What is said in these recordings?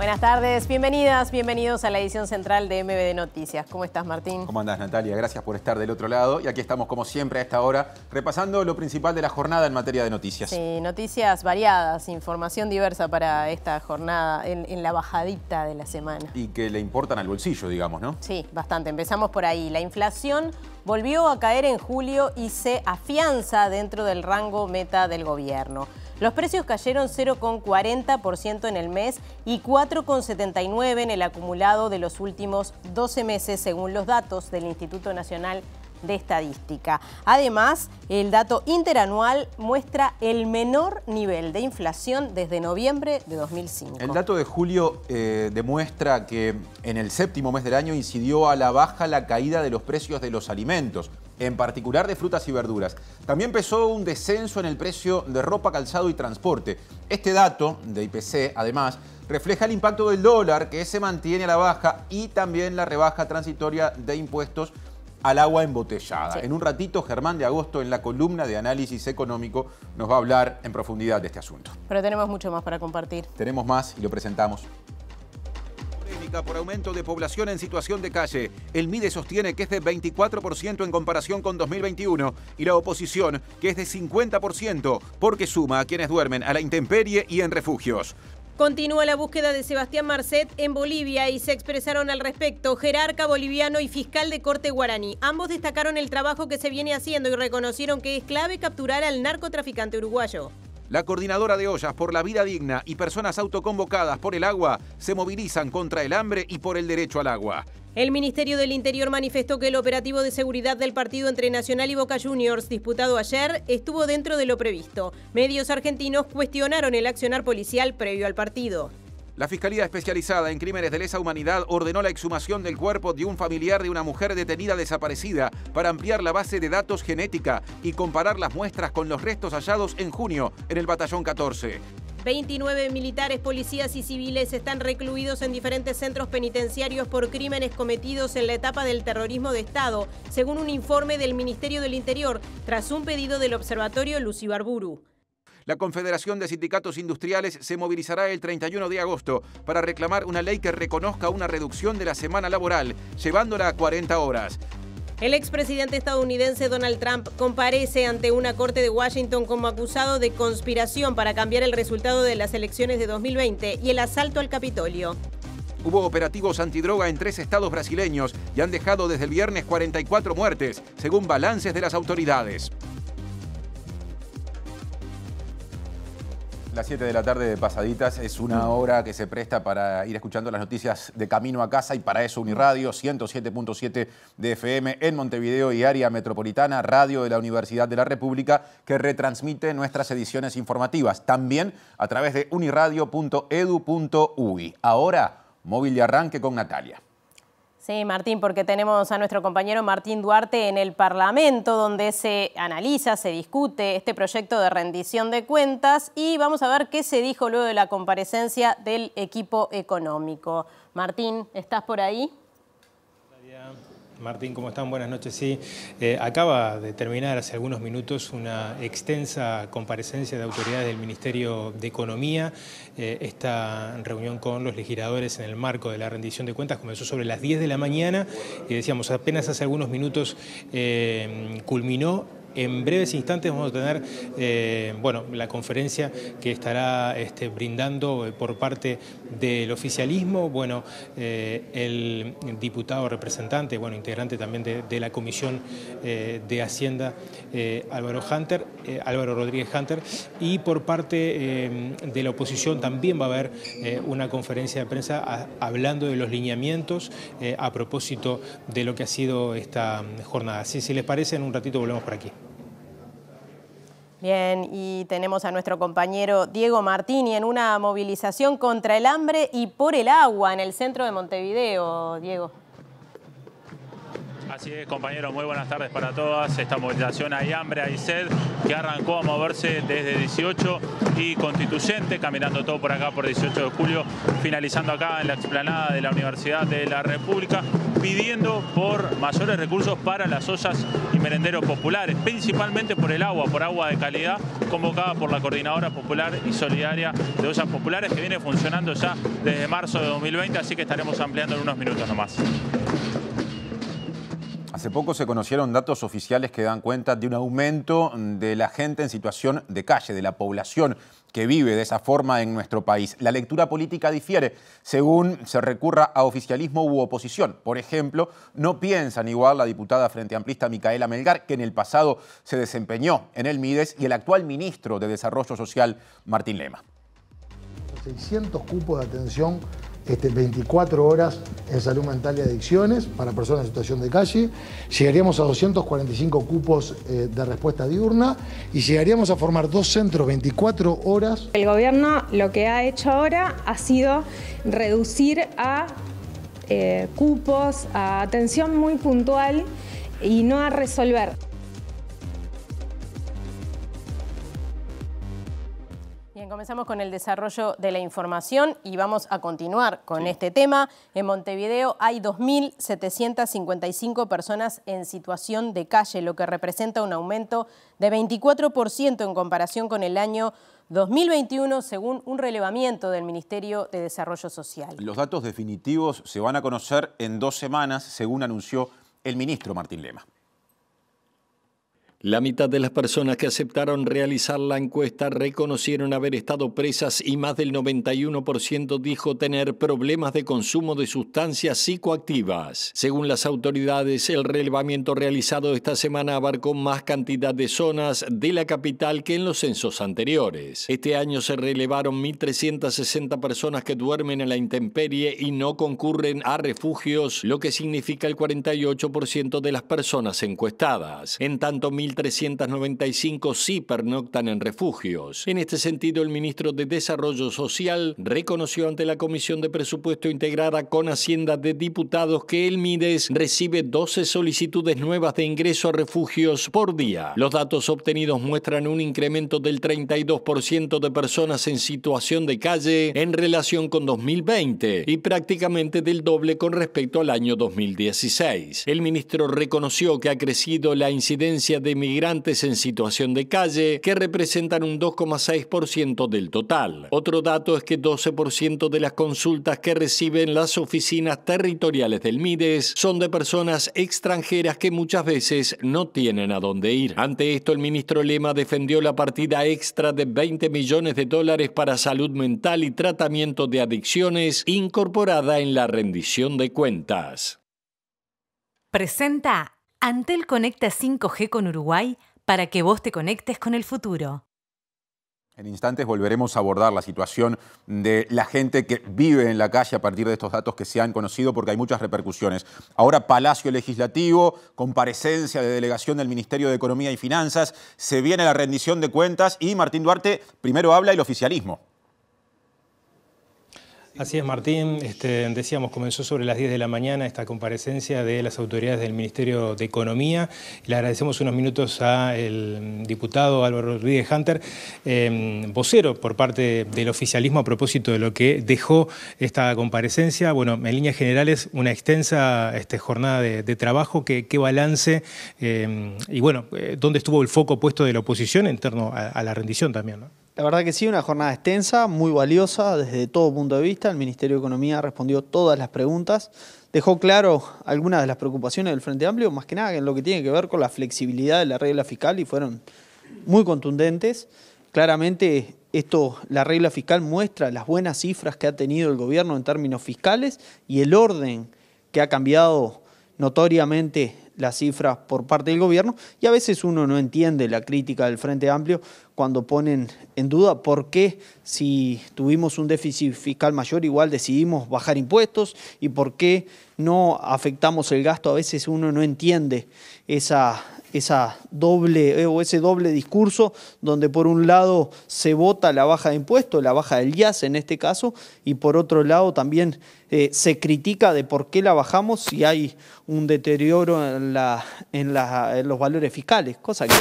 Buenas tardes, bienvenidas, bienvenidos a la edición central de MBD Noticias. ¿Cómo estás, Martín? ¿Cómo andás, Natalia? Gracias por estar del otro lado. Y aquí estamos, como siempre, a esta hora, repasando lo principal de la jornada en materia de noticias. Sí, noticias variadas, información diversa para esta jornada en la bajadita de la semana. Y que le importan al bolsillo, digamos, ¿no? Sí, bastante. Empezamos por ahí. La inflación volvió a caer en julio y se afianza dentro del rango meta del gobierno. Los precios cayeron 0,40% en el mes y 4,79% en el acumulado de los últimos 12 meses, según los datos del Instituto Nacional de Estadística. Además, el dato interanual muestra el menor nivel de inflación desde noviembre de 2005. El dato de julio demuestra que en el séptimo mes del año incidió a la baja la caída de los precios de los alimentos, en particular de frutas y verduras. También empezó un descenso en el precio de ropa, calzado y transporte. Este dato de IPC, además, refleja el impacto del dólar, que se mantiene a la baja, y también la rebaja transitoria de impuestos al agua embotellada. Sí. En un ratito, Germán de Agosto, en la columna de análisis económico, nos va a hablar en profundidad de este asunto. Pero tenemos mucho más para compartir. Tenemos más y lo presentamos. Polémica por aumento de población en situación de calle. El MIDE sostiene que es de 24% en comparación con 2021 y la oposición que es de 50% porque suma a quienes duermen a la intemperie y en refugios. Continúa la búsqueda de Sebastián Marcet en Bolivia y se expresaron al respecto jerarca boliviano y fiscal de corte guaraní. Ambos destacaron el trabajo que se viene haciendo y reconocieron que es clave capturar al narcotraficante uruguayo. La Coordinadora de Ollas por la Vida Digna y personas autoconvocadas por el agua se movilizan contra el hambre y por el derecho al agua. El Ministerio del Interior manifestó que el operativo de seguridad del partido entre Nacional y Boca Juniors, disputado ayer, estuvo dentro de lo previsto. Medios argentinos cuestionaron el accionar policial previo al partido. La Fiscalía Especializada en Crímenes de Lesa Humanidad ordenó la exhumación del cuerpo de un familiar de una mujer detenida desaparecida para ampliar la base de datos genética y comparar las muestras con los restos hallados en junio en el Batallón 14. 29 militares, policías y civiles están recluidos en diferentes centros penitenciarios por crímenes cometidos en la etapa del terrorismo de Estado, según un informe del Ministerio del Interior, tras un pedido del Observatorio Lucibarburu. La Confederación de Sindicatos Industriales se movilizará el 31 de agosto para reclamar una ley que reconozca una reducción de la semana laboral, llevándola a 40 horas. El expresidente estadounidense Donald Trump comparece ante una corte de Washington como acusado de conspiración para cambiar el resultado de las elecciones de 2020 y el asalto al Capitolio. Hubo operativos antidroga en 3 estados brasileños y han dejado desde el viernes 44 muertes, según balances de las autoridades. Las 7 de la tarde de pasaditas es una hora que se presta para ir escuchando las noticias de camino a casa, y para eso Uniradio 107.7 de FM en Montevideo y área metropolitana, radio de la Universidad de la República, que retransmite nuestras ediciones informativas, también a través de uniradio.edu.uy. Ahora, móvil de arranque con Natalia. Sí, Martín, porque tenemos a nuestro compañero Martín Duarte en el Parlamento, donde se analiza, se discute este proyecto de rendición de cuentas, y vamos a ver qué se dijo luego de la comparecencia del equipo económico. Martín, ¿estás por ahí? Martín, ¿cómo están? Buenas noches. Sí, acaba de terminar hace algunos minutos una extensa comparecencia de autoridades del Ministerio de Economía. Esta reunión con los legisladores en el marco de la rendición de cuentas comenzó sobre las 10 de la mañana y decíamos, apenas hace algunos minutos culminó. En breves instantes vamos a tener la conferencia que estará brindando por parte del oficialismo, el diputado representante, integrante también de la Comisión de Hacienda, Álvaro Rodríguez Hunter, y por parte de la oposición también va a haber una conferencia de prensa hablando de los lineamientos a propósito de lo que ha sido esta jornada. Si les parece, en un ratito volvemos por aquí. Bien, y tenemos a nuestro compañero Diego Martini en una movilización contra el hambre y por el agua en el centro de Montevideo. Diego. Así es, compañeros, muy buenas tardes para todas. Esta movilización Hay Hambre, Hay Sed, que arrancó a moverse desde 18 y Constituyente, caminando todo por acá por 18 de julio, finalizando acá en la explanada de la Universidad de la República, pidiendo por mayores recursos para las ollas y merenderos populares, principalmente por el agua, por agua de calidad, convocada por la Coordinadora Popular y Solidaria de Ollas Populares, que viene funcionando ya desde marzo de 2020, así que estaremos ampliando en unos minutos nomás. Hace poco se conocieron datos oficiales que dan cuenta de un aumento de la gente en situación de calle, de la población que vive de esa forma en nuestro país. La lectura política difiere según se recurra a oficialismo u oposición. Por ejemplo, no piensan igual la diputada frente amplista Micaela Melgar, que en el pasado se desempeñó en el MIDES, y el actual ministro de Desarrollo Social, Martín Lema. 600 cupos de atención 24 horas en salud mental y adicciones para personas en situación de calle. Llegaríamos a 245 cupos de respuesta diurna y llegaríamos a formar 2 centros 24 horas. El gobierno lo que ha hecho ahora ha sido reducir a cupos, a atención muy puntual y no a resolver. Comenzamos con el desarrollo de la información y vamos a continuar con este tema. En Montevideo hay 2.755 personas en situación de calle, lo que representa un aumento de 24% en comparación con el año 2021, según un relevamiento del Ministerio de Desarrollo Social. Los datos definitivos se van a conocer en 2 semanas, según anunció el ministro Martín Lema. La mitad de las personas que aceptaron realizar la encuesta reconocieron haber estado presas y más del 91% dijo tener problemas de consumo de sustancias psicoactivas. Según las autoridades, el relevamiento realizado esta semana abarcó más cantidad de zonas de la capital que en los censos anteriores. Este año se relevaron 1.360 personas que duermen en la intemperie y no concurren a refugios, lo que significa el 48% de las personas encuestadas. En tanto, 1.395 sí pernoctan en refugios. En este sentido, el ministro de Desarrollo Social reconoció ante la Comisión de Presupuesto integrada con Hacienda de Diputados que el MIDES recibe 12 solicitudes nuevas de ingreso a refugios por día. Los datos obtenidos muestran un incremento del 32% de personas en situación de calle en relación con 2020 y prácticamente del doble con respecto al año 2016. El ministro reconoció que ha crecido la incidencia de migrantes en situación de calle, que representan un 2,6% del total. Otro dato es que 12% de las consultas que reciben las oficinas territoriales del MIDES son de personas extranjeras que muchas veces no tienen a dónde ir. Ante esto, el ministro Lema defendió la partida extra de $20 millones para salud mental y tratamiento de adicciones, incorporada en la rendición de cuentas. Presenta Antel conecta 5G con Uruguay para que vos te conectes con el futuro. En instantes volveremos a abordar la situación de la gente que vive en la calle a partir de estos datos que se han conocido, porque hay muchas repercusiones. Ahora, Palacio Legislativo, comparecencia de delegación del Ministerio de Economía y Finanzas, se viene la rendición de cuentas y Martín Duarte primero habla el oficialismo. Así es, Martín. Decíamos, comenzó sobre las 10 de la mañana esta comparecencia de las autoridades del Ministerio de Economía. Le agradecemos unos minutos al diputado Álvaro Rodríguez Hunter, vocero por parte del oficialismo a propósito de lo que dejó esta comparecencia. Bueno, en líneas generales, una extensa jornada de trabajo. ¿Qué balance y bueno, dónde estuvo el foco puesto de la oposición en torno a la rendición también, ¿no? La verdad que sí, una jornada extensa, muy valiosa desde todo punto de vista. El Ministerio de Economía respondió todas las preguntas, dejó claro algunas de las preocupaciones del Frente Amplio, más que nada en lo que tiene que ver con la flexibilidad de la regla fiscal, y fueron muy contundentes. Claramente la regla fiscal muestra las buenas cifras que ha tenido el gobierno en términos fiscales y el orden que ha cambiado notoriamente las cifras por parte del gobierno, y a veces uno no entiende la crítica del Frente Amplio cuando ponen en duda por qué, si tuvimos un déficit fiscal mayor, igual decidimos bajar impuestos, y por qué no afectamos el gasto. A veces uno no entiende esa ese doble discurso donde por un lado se vota la baja de impuestos, la baja del IAS en este caso, y por otro lado también se critica de por qué la bajamos si hay un deterioro en los valores fiscales, cosa que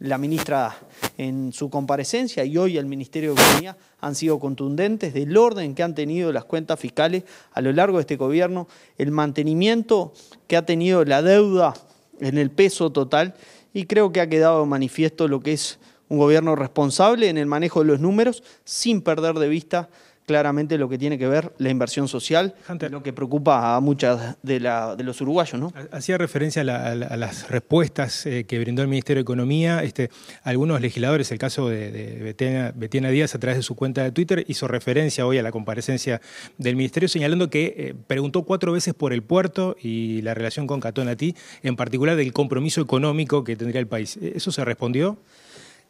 la ministra en su comparecencia y hoy el Ministerio de Economía han sido contundentes del orden que han tenido las cuentas fiscales a lo largo de este gobierno, el mantenimiento que ha tenido la deuda en el peso total, y creo que ha quedado manifiesto lo que es un gobierno responsable en el manejo de los números sin perder de vista claramente lo que tiene que ver la inversión social, Hunter, lo que preocupa a muchas de los uruguayos, ¿no? Hacía referencia a las respuestas que brindó el Ministerio de Economía. Algunos legisladores, el caso de Betiana Díaz, a través de su cuenta de Twitter, hizo referencia hoy a la comparecencia del Ministerio, señalando que preguntó 4 veces por el puerto y la relación con Catonatí, en particular del compromiso económico que tendría el país. ¿Eso se respondió?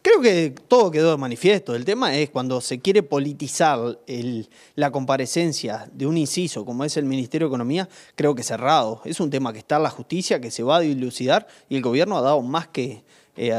Creo que todo quedó de manifiesto. El tema es cuando se quiere politizar la comparecencia de un inciso como es el Ministerio de Economía, creo que cerrado. Es un tema que está en la justicia, que se va a dilucidar y el gobierno ha dado más que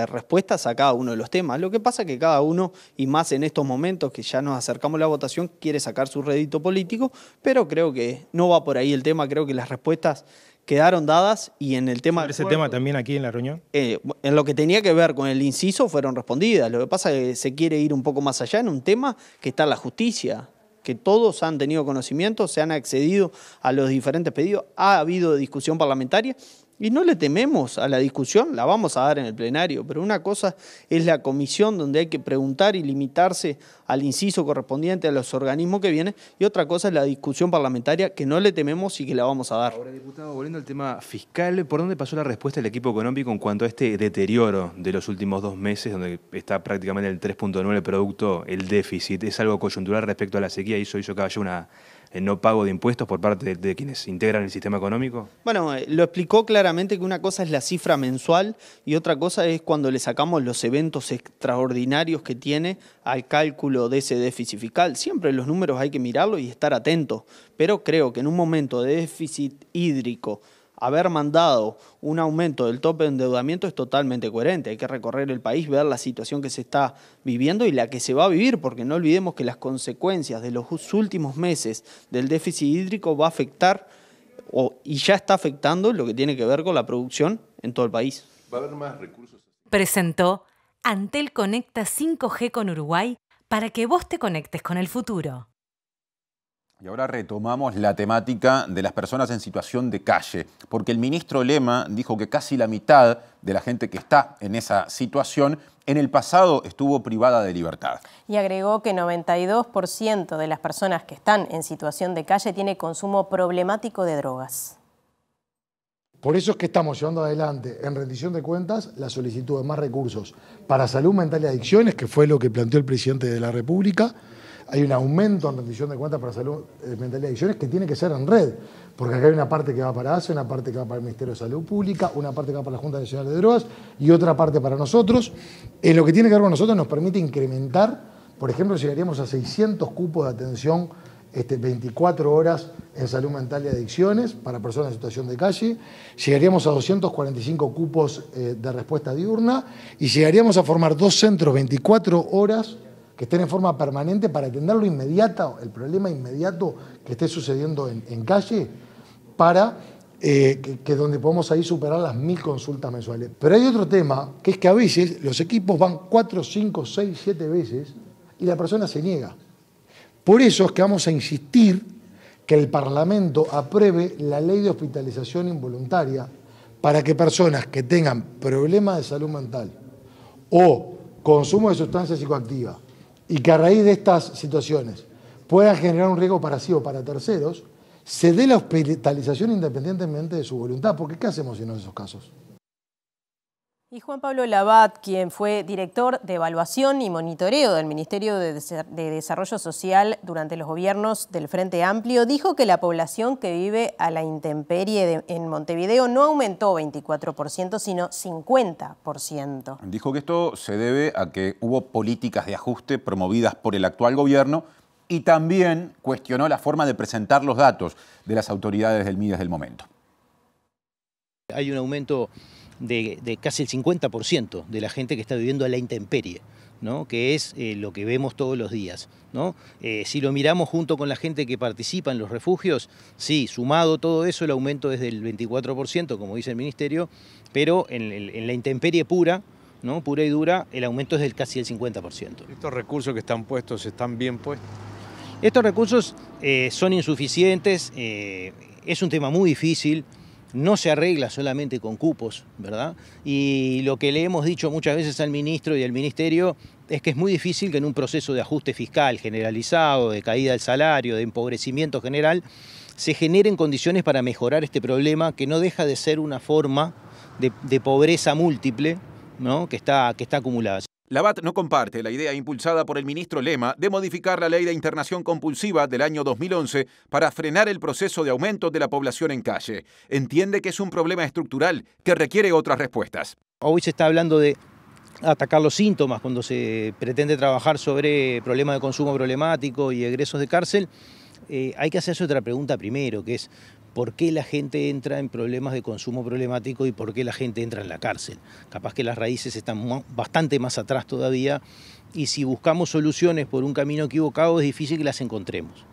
respuestas a cada uno de los temas. Lo que pasa es que cada uno, y más en estos momentos que ya nos acercamos a la votación, quiere sacar su rédito político, pero creo que no va por ahí el tema. Creo que las respuestas quedaron dadas y en el tema... ¿Sobre ese tema también aquí en la reunión? En lo que tenía que ver con el inciso fueron respondidas. Lo que pasa es que se quiere ir un poco más allá en un tema que está en la justicia, que todos han tenido conocimiento, se han accedido a los diferentes pedidos, ha habido discusión parlamentaria y no le tememos a la discusión, la vamos a dar en el plenario, pero una cosa es la comisión donde hay que preguntar y limitarse al inciso correspondiente a los organismos que vienen, y otra cosa es la discusión parlamentaria que no le tememos y que la vamos a dar. Ahora, diputado, volviendo al tema fiscal, ¿por dónde pasó la respuesta del equipo económico en cuanto a este deterioro de los últimos 2 meses, donde está prácticamente el 3.9 el producto, el déficit? ¿Es algo coyuntural respecto a la sequía y eso hizo que haya el no pago de impuestos por parte de quienes integran el sistema económico? Bueno, lo explicó claramente que una cosa es la cifra mensual y otra cosa es cuando le sacamos los eventos extraordinarios que tiene al cálculo de ese déficit fiscal. Siempre los números hay que mirarlos y estar atentos, pero creo que en un momento de déficit hídrico haber mandado un aumento del tope de endeudamiento es totalmente coherente. Hay que recorrer el país, ver la situación que se está viviendo y la que se va a vivir, porque no olvidemos que las consecuencias de los últimos meses del déficit hídrico va a afectar y ya está afectando lo que tiene que ver con la producción en todo el país. ¿Va a haber más recursos? Presentó Antel Conecta 5G con Uruguay para que vos te conectes con el futuro. Y ahora retomamos la temática de las personas en situación de calle, porque el ministro Lema dijo que casi la mitad de la gente que está en esa situación en el pasado estuvo privada de libertad. Y agregó que 92% de las personas que están en situación de calle tiene consumo problemático de drogas. Por eso es que estamos llevando adelante en rendición de cuentas la solicitud de más recursos para salud mental y adicciones, que fue lo que planteó el presidente de la República. Hay un aumento en rendición de cuentas para salud mental y adicciones que tiene que ser en red, porque acá hay una parte que va para ACE, una parte que va para el Ministerio de Salud Pública, una parte que va para la Junta Nacional de Drogas y otra parte para nosotros. En lo que tiene que ver con nosotros nos permite incrementar, por ejemplo, llegaríamos a 600 cupos de atención 24 horas en salud mental y adicciones para personas en situación de calle, llegaríamos a 245 cupos de respuesta diurna y llegaríamos a formar 2 centros 24 horas que estén en forma permanente para atender lo inmediato, el problema inmediato que esté sucediendo en calle, para que donde podamos ahí superar las 1000 consultas mensuales. Pero hay otro tema, que es que a veces los equipos van 4, 5, 6, 7 veces y la persona se niega. Por eso es que vamos a insistir que el Parlamento apruebe la ley de hospitalización involuntaria para que personas que tengan problemas de salud mental o consumo de sustancias psicoactivas y que a raíz de estas situaciones puedan generar un riesgo para sí o para terceros, se dé la hospitalización independientemente de su voluntad. Porque ¿qué hacemos en esos casos? Y Juan Pablo Labat, quien fue director de evaluación y monitoreo del Ministerio de Desarrollo Social durante los gobiernos del Frente Amplio, dijo que la población que vive a la intemperie en Montevideo no aumentó 24%, sino 50%. Dijo que esto se debe a que hubo políticas de ajuste promovidas por el actual gobierno y también cuestionó la forma de presentar los datos de las autoridades del MIDES del momento. Hay un aumento de casi el 50% de la gente que está viviendo a la intemperie, ¿no? Que es lo que vemos todos los días, ¿no? Si lo miramos junto con la gente que participa en los refugios, sí, sumado todo eso, el aumento es del 24%, como dice el Ministerio, pero en la intemperie pura, ¿no? Pura y dura, el aumento es del casi el 50%. ¿Estos recursos que están puestos están bien puestos? Estos recursos son insuficientes, es un tema muy difícil. No se arregla solamente con cupos, ¿verdad? Y lo que le hemos dicho muchas veces al ministro y al ministerio es que es muy difícil que en un proceso de ajuste fiscal generalizado, de caída del salario, de empobrecimiento general, se generen condiciones para mejorar este problema, que no deja de ser una forma de pobreza múltiple, ¿no? que está acumulada. Labat no comparte la idea impulsada por el ministro Lema de modificar la ley de internación compulsiva del año 2011 para frenar el proceso de aumento de la población en calle. Entiende que es un problema estructural que requiere otras respuestas. Hoy se está hablando de atacar los síntomas cuando se pretende trabajar sobre problemas de consumo problemático y egresos de cárcel. Hay que hacerse otra pregunta primero, que es ¿por qué la gente entra en problemas de consumo problemático y por qué la gente entra en la cárcel? Capaz que las raíces están bastante más atrás todavía y si buscamos soluciones por un camino equivocado es difícil que las encontremos.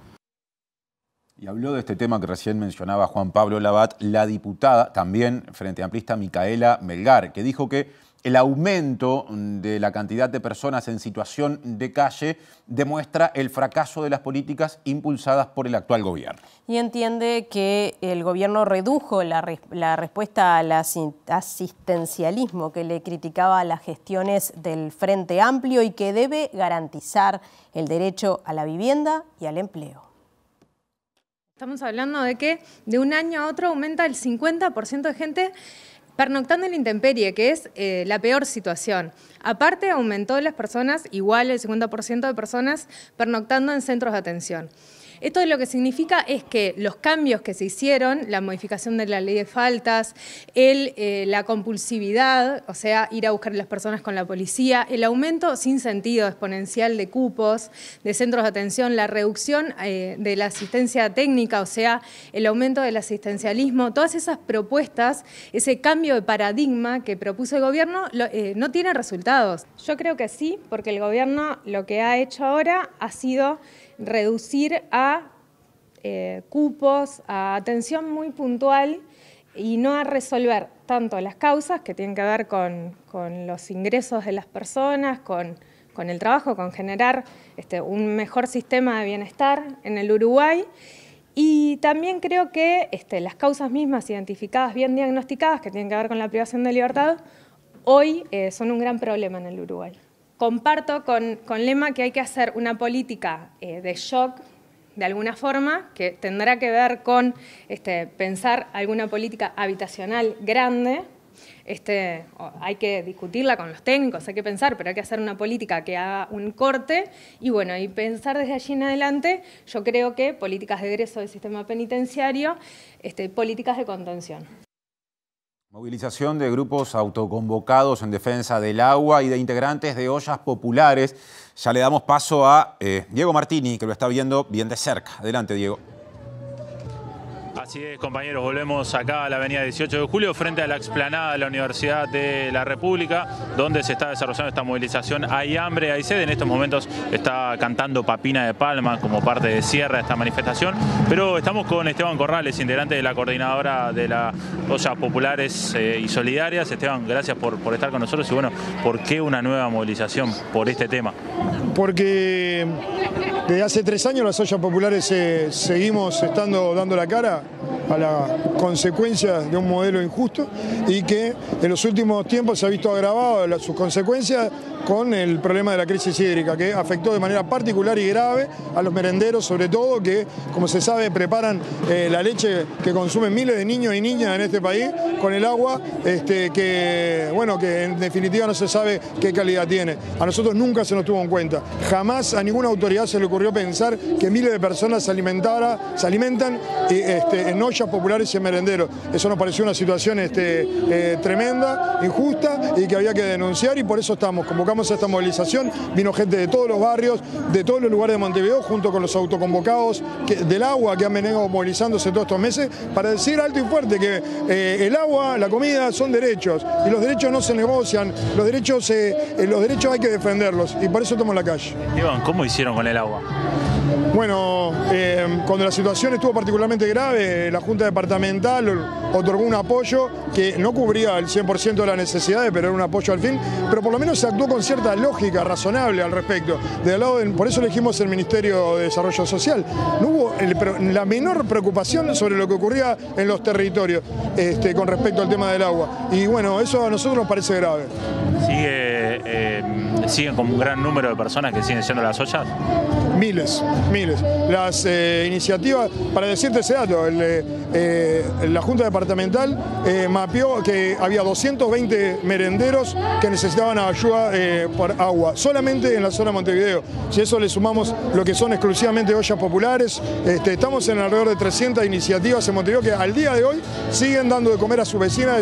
Y habló de este tema que recién mencionaba Juan Pablo Labat, la diputada, también frente amplista Micaela Melgar, que dijo que el aumento de la cantidad de personas en situación de calle demuestra el fracaso de las políticas impulsadas por el actual gobierno. Y entiende que el gobierno redujo la respuesta al asistencialismo que le criticaba a las gestiones del Frente Amplio y que debe garantizar el derecho a la vivienda y al empleo. Estamos hablando de que de un año a otro aumenta el 50% de gente pernoctando en la intemperie, que es la peor situación. Aparte, aumentó las personas, igual el 50% de personas pernoctando en centros de atención. Esto lo que significa es que los cambios que se hicieron, la modificación de la ley de faltas, la compulsividad, o sea, ir a buscar a las personas con la policía, el aumento sin sentido exponencial de cupos, de centros de atención, la reducción de la asistencia técnica, o sea, el aumento del asistencialismo, todas esas propuestas, ese cambio de paradigma que propuso el gobierno, no tiene resultados. Yo creo que sí, porque el gobierno lo que ha hecho ahora ha sido reducir a cupos, a atención muy puntual y no a resolver tanto las causas que tienen que ver con los ingresos de las personas, con el trabajo, con generar un mejor sistema de bienestar en el Uruguay. Y también creo que las causas mismas identificadas, bien diagnosticadas, que tienen que ver con la privación de libertad, hoy son un gran problema en el Uruguay. Comparto con Lema que hay que hacer una política de shock, de alguna forma, que tendrá que ver con pensar alguna política habitacional grande. Hay que discutirla con los técnicos, hay que pensar, pero hay que hacer una política que haga un corte y bueno, y pensar desde allí en adelante, yo creo que políticas de egreso del sistema penitenciario, políticas de contención. Movilización de grupos autoconvocados en defensa del agua y de integrantes de ollas populares. Ya le damos paso a Diego Martini, que lo está viendo bien de cerca. Adelante, Diego. Así es, compañeros, volvemos acá a la avenida 18 de julio, frente a la explanada de la Universidad de la República, donde se está desarrollando esta movilización. Hay hambre, hay sed. En estos momentos está cantando Papina de Palma como parte de cierre de esta manifestación. Pero estamos con Esteban Corrales, integrante de la coordinadora de las ollas populares y solidarias. Esteban, gracias por estar con nosotros. Y bueno, ¿por qué una nueva movilización por este tema? Porque desde hace 3 años las ollas populares seguimos dando la cara a las consecuencias de un modelo injusto y que en los últimos tiempos se ha visto agravado sus consecuencias con el problema de la crisis hídrica, que afectó de manera particular y grave a los merenderos, sobre todo, que, como se sabe, preparan la leche que consumen miles de niños y niñas en este país con el agua que en definitiva no se sabe qué calidad tiene. A nosotros nunca se nos tuvo en cuenta. Jamás a ninguna autoridad se le ocurrió pensar que miles de personas se alimentan en ollas populares y en merenderos. Eso nos pareció una situación tremenda, injusta y que había que denunciar, y por eso convocamos convocamos a esta movilización, vino gente de todos los barrios, de todos los lugares de Montevideo, junto con los autoconvocados del agua que han venido movilizándose todos estos meses, para decir alto y fuerte que el agua, la comida son derechos, y los derechos no se negocian, los derechos hay que defenderlos, y por eso estamos en la calle. Iván, ¿cómo hicieron con el agua? Bueno, cuando la situación estuvo particularmente grave, la Junta Departamental otorgó un apoyo que no cubría el 100% de las necesidades, pero era un apoyo al fin, pero por lo menos se actuó con cierta lógica razonable al respecto. Por eso elegimos el Ministerio de Desarrollo Social. No hubo la menor preocupación sobre lo que ocurría en los territorios con respecto al tema del agua. Y bueno, eso a nosotros nos parece grave. ¿Siguen con un gran número de personas que siguen siendo las ollas? Miles. Las iniciativas, para decirte ese dato, la Junta Departamental mapeó que había 220 merenderos que necesitaban ayuda por agua, solamente en la zona de Montevideo. Si eso le sumamos lo que son exclusivamente ollas populares, estamos en alrededor de 300 iniciativas en Montevideo que al día de hoy siguen dando de comer a su vecina,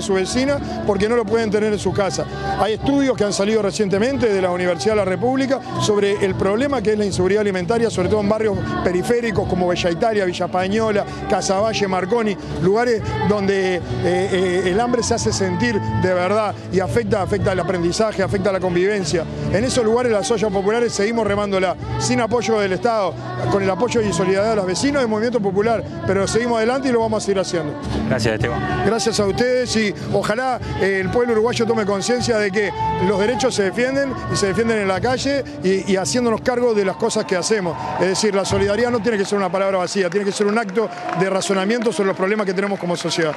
porque no lo pueden tener en su casa. Hay estudios que han salido recientemente de la Universidad de la República sobre el problema que es la inseguridad alimentaria, sobre todo en barrios periféricos como Bella Italia, Villa Española, Casaballe, Marconi, lugares donde el hambre se hace sentir de verdad y afecta el aprendizaje, afecta la convivencia. En esos lugares las ollas populares seguimos remándola, sin apoyo del Estado, con el apoyo y solidaridad de los vecinos del Movimiento Popular, pero seguimos adelante y lo vamos a seguir haciendo. Gracias, Esteban. Gracias a ustedes y ojalá el pueblo uruguayo tome conciencia de que los derechos se defienden y se defienden en la calle y haciéndonos cargo de las cosas que hacemos. Es decir, la solidaridad no tiene que ser una palabra vacía, tiene que ser un acto de razonamiento sobre los problemas que tenemos como sociedad.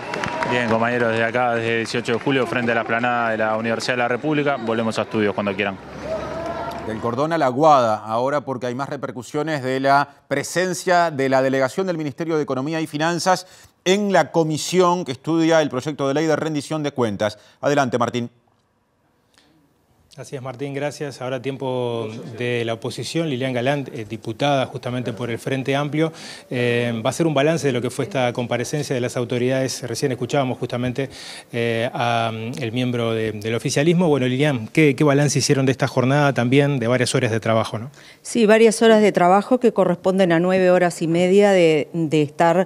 Bien, compañeros, desde acá, desde el 18 de julio, frente a la explanada de la Universidad de la República, volvemos a estudios cuando quieran. Del cordón a la aguada, ahora porque hay más repercusiones de la presencia de la delegación del Ministerio de Economía y Finanzas en la comisión que estudia el proyecto de ley de rendición de cuentas. Adelante, Martín. Así es, Martín, gracias. Ahora tiempo de la oposición. Lilian Galán, diputada justamente por el Frente Amplio, va a hacer un balance de lo que fue esta comparecencia de las autoridades. Recién escuchábamos justamente al miembro del oficialismo. Bueno, Lilian, ¿qué balance hicieron de esta jornada también, de varias horas de trabajo, ¿no? Sí, varias horas de trabajo que corresponden a 9 horas y media de estar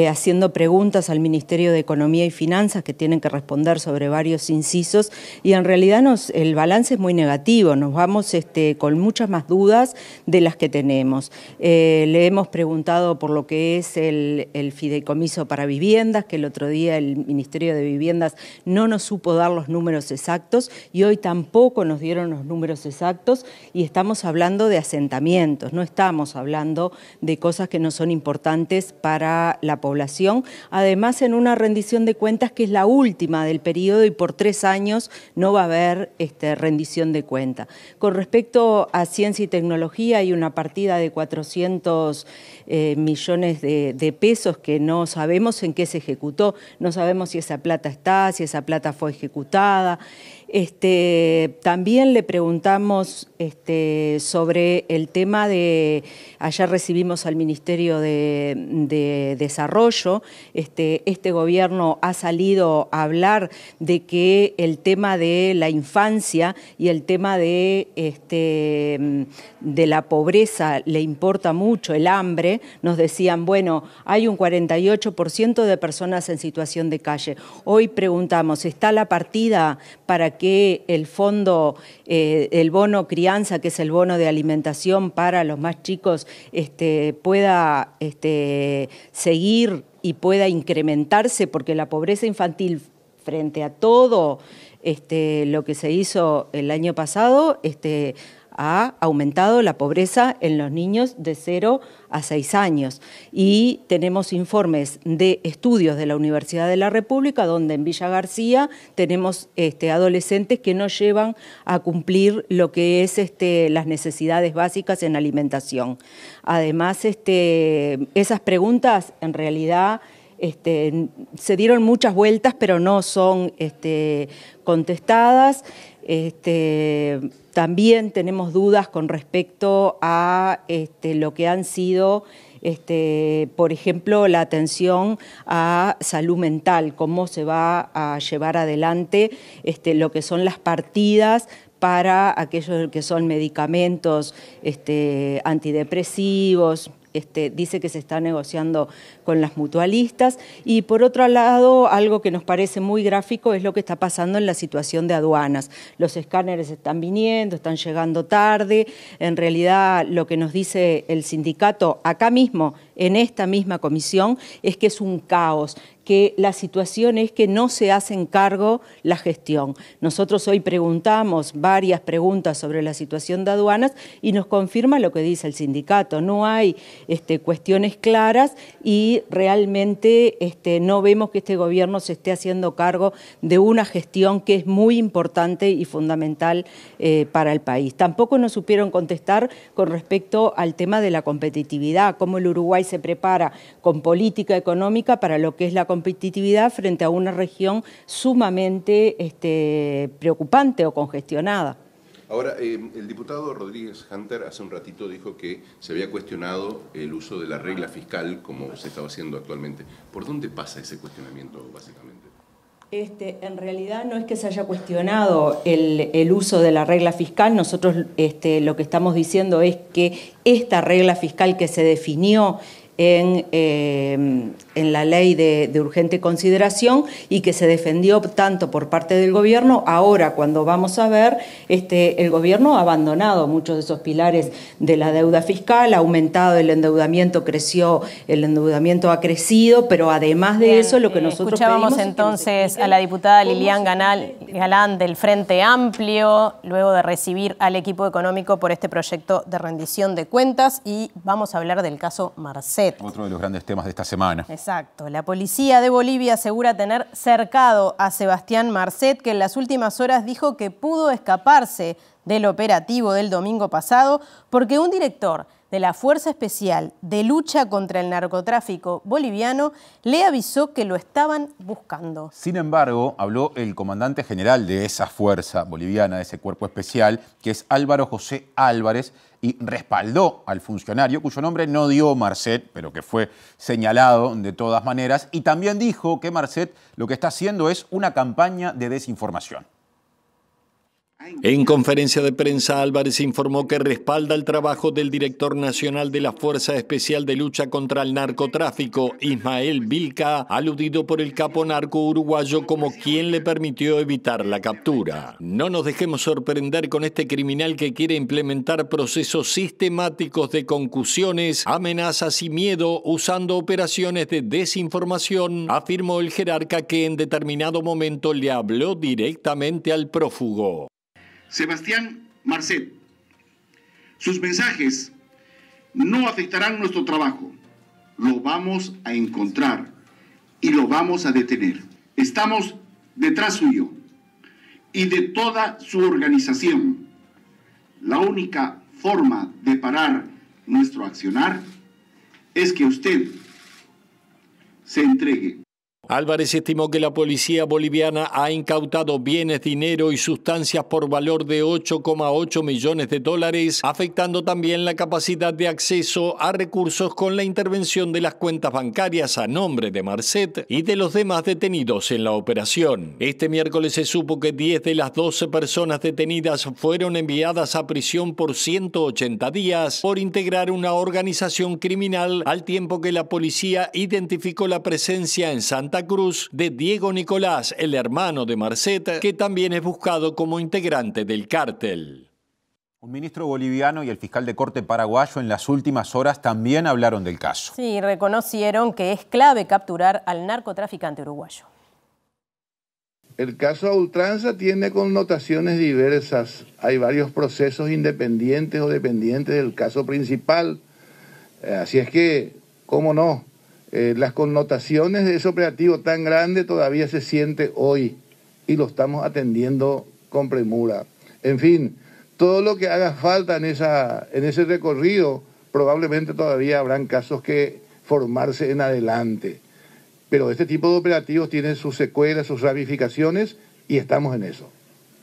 haciendo preguntas al Ministerio de Economía y Finanzas que tienen que responder sobre varios incisos y en realidad el balance es muy negativo, nos vamos con muchas más dudas de las que tenemos. Le hemos preguntado por lo que es el fideicomiso para viviendas, que el otro día el Ministerio de Viviendas no nos supo dar los números exactos y hoy tampoco nos dieron los números exactos y estamos hablando de asentamientos, no estamos hablando de cosas que no son importantes para la población, además en una rendición de cuentas que es la última del periodo y por 3 años no va a haber rendición de cuenta. Con respecto a ciencia y tecnología hay una partida de 400 millones de pesos que no sabemos en qué se ejecutó, no sabemos si esa plata está, si esa plata fue ejecutada. También le preguntamos sobre el tema de, ayer recibimos al Ministerio de Desarrollo, este gobierno ha salido a hablar de que el tema de la infancia y el tema de la pobreza le importa mucho, el hambre. Nos decían, bueno, hay un 48% de personas en situación de calle. Hoy preguntamos, ¿está la partida para que el fondo, el bono crianza, que es el bono de alimentación para los más chicos, pueda seguir y pueda incrementarse? Porque la pobreza infantil, frente a todo lo que se hizo el año pasado, ha aumentado la pobreza en los niños de 0 a 6 años. Y tenemos informes de estudios de la Universidad de la República, donde en Villa García tenemos adolescentes que no llevan a cumplir lo que es las necesidades básicas en alimentación. Además, esas preguntas en realidad se dieron muchas vueltas, pero no son contestadas. También tenemos dudas con respecto a lo que han sido, por ejemplo, la atención a salud mental, cómo se va a llevar adelante lo que son las partidas para aquellos que son medicamentos antidepresivos. Dice que se está negociando con las mutualistas. Y por otro lado, algo que nos parece muy gráfico es lo que está pasando en la situación de aduanas. Los escáneres están viniendo, están llegando tarde. En realidad, lo que nos dice el sindicato acá mismo, en esta misma comisión, es que es un caos, que la situación es que no se hacen cargo la gestión. Nosotros hoy preguntamos varias preguntas sobre la situación de aduanas y nos confirma lo que dice el sindicato. No hay cuestiones claras y realmente no vemos que este gobierno se esté haciendo cargo de una gestión que es muy importante y fundamental para el país. Tampoco nos supieron contestar con respecto al tema de la competitividad, cómo el Uruguay se prepara con política económica para lo que es la competitividad frente a una región sumamente preocupante o congestionada. Ahora, el diputado Rodríguez Hunter hace un ratito dijo que se había cuestionado el uso de la regla fiscal como se estaba haciendo actualmente. ¿Por dónde pasa ese cuestionamiento, básicamente? En realidad no es que se haya cuestionado el uso de la regla fiscal. Nosotros lo que estamos diciendo es que esta regla fiscal que se definió en la ley de urgente consideración y que se defendió tanto por parte del gobierno, ahora cuando vamos a ver, el gobierno ha abandonado muchos de esos pilares de la deuda fiscal, ha aumentado el endeudamiento, el endeudamiento ha crecido, pero además de eso lo que nosotros escuchábamos pedimos entonces a la diputada Lilian Galán del Frente Amplio, luego de recibir al equipo económico por este proyecto de rendición de cuentas, y vamos a hablar del caso Marcet. Otro de los grandes temas de esta semana. Exacto. La policía de Bolivia asegura tener cercado a Sebastián Marcet, que en las últimas horas dijo que pudo escaparse del operativo del domingo pasado porque un director de la Fuerza Especial de Lucha contra el Narcotráfico boliviano le avisó que lo estaban buscando. Sin embargo, habló el comandante general de esa fuerza boliviana, de ese cuerpo especial, que es Álvaro José Álvarez, y respaldó al funcionario, cuyo nombre no dio Marcet, pero que fue señalado de todas maneras, y también dijo que Marcet lo que está haciendo es una campaña de desinformación. En conferencia de prensa, Álvarez informó que respalda el trabajo del director nacional de la Fuerza Especial de Lucha contra el Narcotráfico, Ismael Vilca, aludido por el capo narco uruguayo como quien le permitió evitar la captura. No nos dejemos sorprender con este criminal que quiere implementar procesos sistemáticos de concusiones, amenazas y miedo usando operaciones de desinformación, afirmó el jerarca, que en determinado momento le habló directamente al prófugo. Sebastián Marcet, sus mensajes no afectarán nuestro trabajo. Lo vamos a encontrar y lo vamos a detener. Estamos detrás suyo y de toda su organización. La única forma de parar nuestro accionar es que usted se entregue. Álvarez estimó que la policía boliviana ha incautado bienes, dinero y sustancias por valor de 8,8 millones de dólares, afectando también la capacidad de acceso a recursos con la intervención de las cuentas bancarias a nombre de Marcet y de los demás detenidos en la operación. Este miércoles se supo que 10 de las 12 personas detenidas fueron enviadas a prisión por 180 días por integrar una organización criminal, al tiempo que la policía identificó la presencia en Santa Cruz de Diego Nicolás, el hermano de Marcet, que también es buscado como integrante del cártel. Un ministro boliviano y el fiscal de corte paraguayo en las últimas horas también hablaron del caso. Sí, reconocieron que es clave capturar al narcotraficante uruguayo. El caso a ultranza tiene connotaciones diversas. Hay varios procesos independientes o dependientes del caso principal. Así es que, ¿cómo no? Las connotaciones de ese operativo tan grande todavía se siente hoy y lo estamos atendiendo con premura. En fin, todo lo que haga falta en ese recorrido, probablemente todavía habrán casos que formarse en adelante. Pero este tipo de operativos tienen sus secuelas, sus ramificaciones y estamos en eso.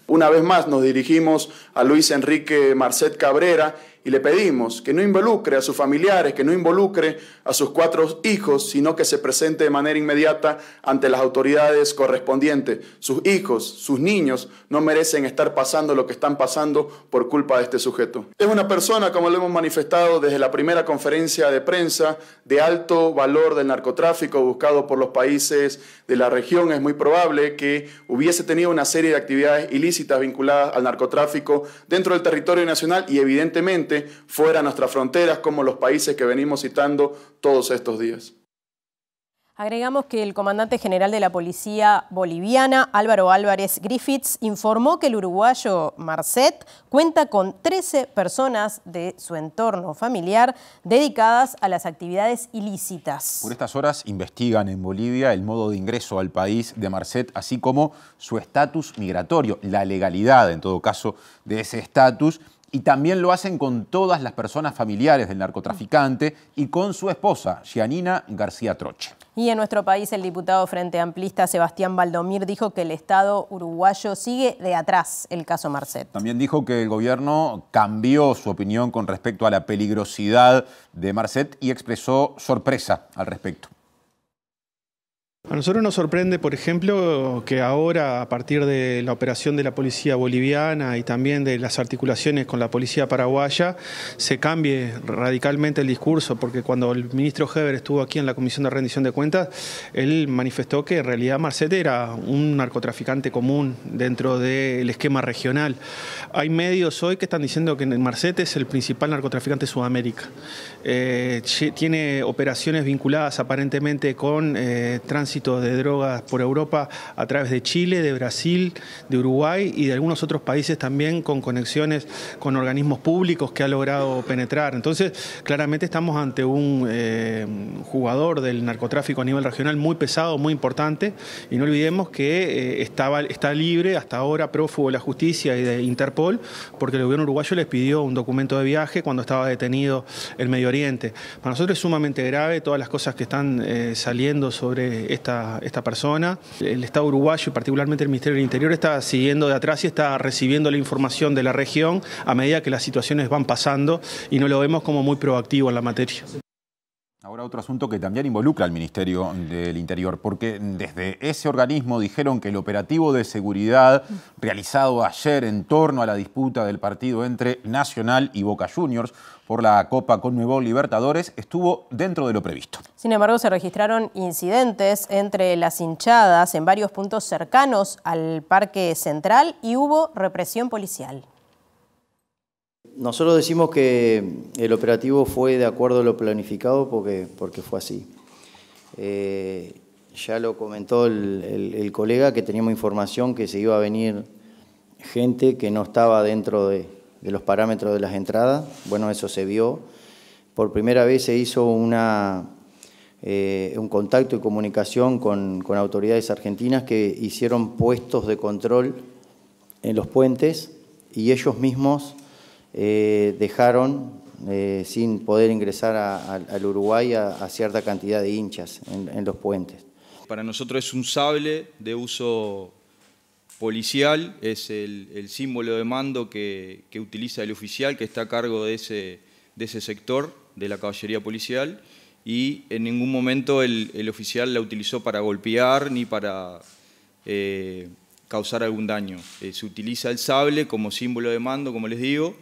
Una vez más nos dirigimos a Luis Enrique Marcet Cabrera, y le pedimos que no involucre a sus familiares, que no involucre a sus 4 hijos, sino que se presente de manera inmediata ante las autoridades correspondientes. Sus hijos, sus niños, no merecen estar pasando lo que están pasando por culpa de este sujeto. Es una persona, como lo hemos manifestado desde la primera conferencia de prensa, de alto valor del narcotráfico buscado por los países de la región. Es muy probable que hubiese tenido una serie de actividades ilícitas vinculadas al narcotráfico dentro del territorio nacional y evidentemente fuera de nuestras fronteras, como los países que venimos citando todos estos días. Agregamos que el comandante general de la policía boliviana, Álvaro Álvarez Griffiths, informó que el uruguayo Marcet cuenta con 13 personas de su entorno familiar dedicadas a las actividades ilícitas. Por estas horas investigan en Bolivia el modo de ingreso al país de Marcet, así como su estatus migratorio, la legalidad, en todo caso, de ese estatus. Y también lo hacen con todas las personas familiares del narcotraficante y con su esposa, Gianina García Troche. Y en nuestro país, el diputado Frente Amplista Sebastián Valdomir dijo que el Estado uruguayo sigue de atrás el caso Marcet. También dijo que el gobierno cambió su opinión con respecto a la peligrosidad de Marcet y expresó sorpresa al respecto. A nosotros nos sorprende, por ejemplo, que ahora, a partir de la operación de la policía boliviana y también de las articulaciones con la policía paraguaya, se cambie radicalmente el discurso, porque cuando el ministro Heber estuvo aquí en la Comisión de Rendición de Cuentas, él manifestó que en realidad Marcet era un narcotraficante común dentro del esquema regional. Hay medios hoy que están diciendo que Marcet es el principal narcotraficante de Sudamérica. Tiene operaciones vinculadas aparentemente con tránsito de drogas por Europa a través de Chile, de Brasil, de Uruguay y de algunos otros países también con conexiones con organismos públicos que ha logrado penetrar. Entonces, claramente estamos ante un jugador del narcotráfico a nivel regional muy pesado, muy importante, y no olvidemos que está libre hasta ahora, prófugo de la justicia y de Interpol, porque el gobierno uruguayo les pidió un documento de viaje cuando estaba detenido en Medio Oriente. Para nosotros es sumamente grave todas las cosas que están saliendo sobre esta persona. El Estado uruguayo y particularmente el Ministerio del Interior está siguiendo de atrás y está recibiendo la información de la región a medida que las situaciones van pasando y no lo vemos como muy proactivo en la materia. Ahora otro asunto que también involucra al Ministerio del Interior, porque desde ese organismo dijeron que el operativo de seguridad realizado ayer en torno a la disputa del partido entre Nacional y Boca Juniors por la Copa Conmebol Libertadores estuvo dentro de lo previsto. Sin embargo, se registraron incidentes entre las hinchadas en varios puntos cercanos al Parque Central y hubo represión policial. Nosotros decimos que el operativo fue de acuerdo a lo planificado porque fue así. Ya lo comentó el colega que teníamos información que se iba a venir gente que no estaba dentro de los parámetros de las entradas. Bueno, eso se vio. Por primera vez se hizo un contacto y comunicación con autoridades argentinas que hicieron puestos de control en los puentes y ellos mismos dejaron sin poder ingresar al Uruguay a cierta cantidad de hinchas en los puentes. Para nosotros es un sable de uso policial, es el símbolo de mando que utiliza el oficial que está a cargo de ese sector de la caballería policial, y en ningún momento el oficial la utilizó para golpear ni para causar algún daño. Se utiliza el sable como símbolo de mando, como les digo,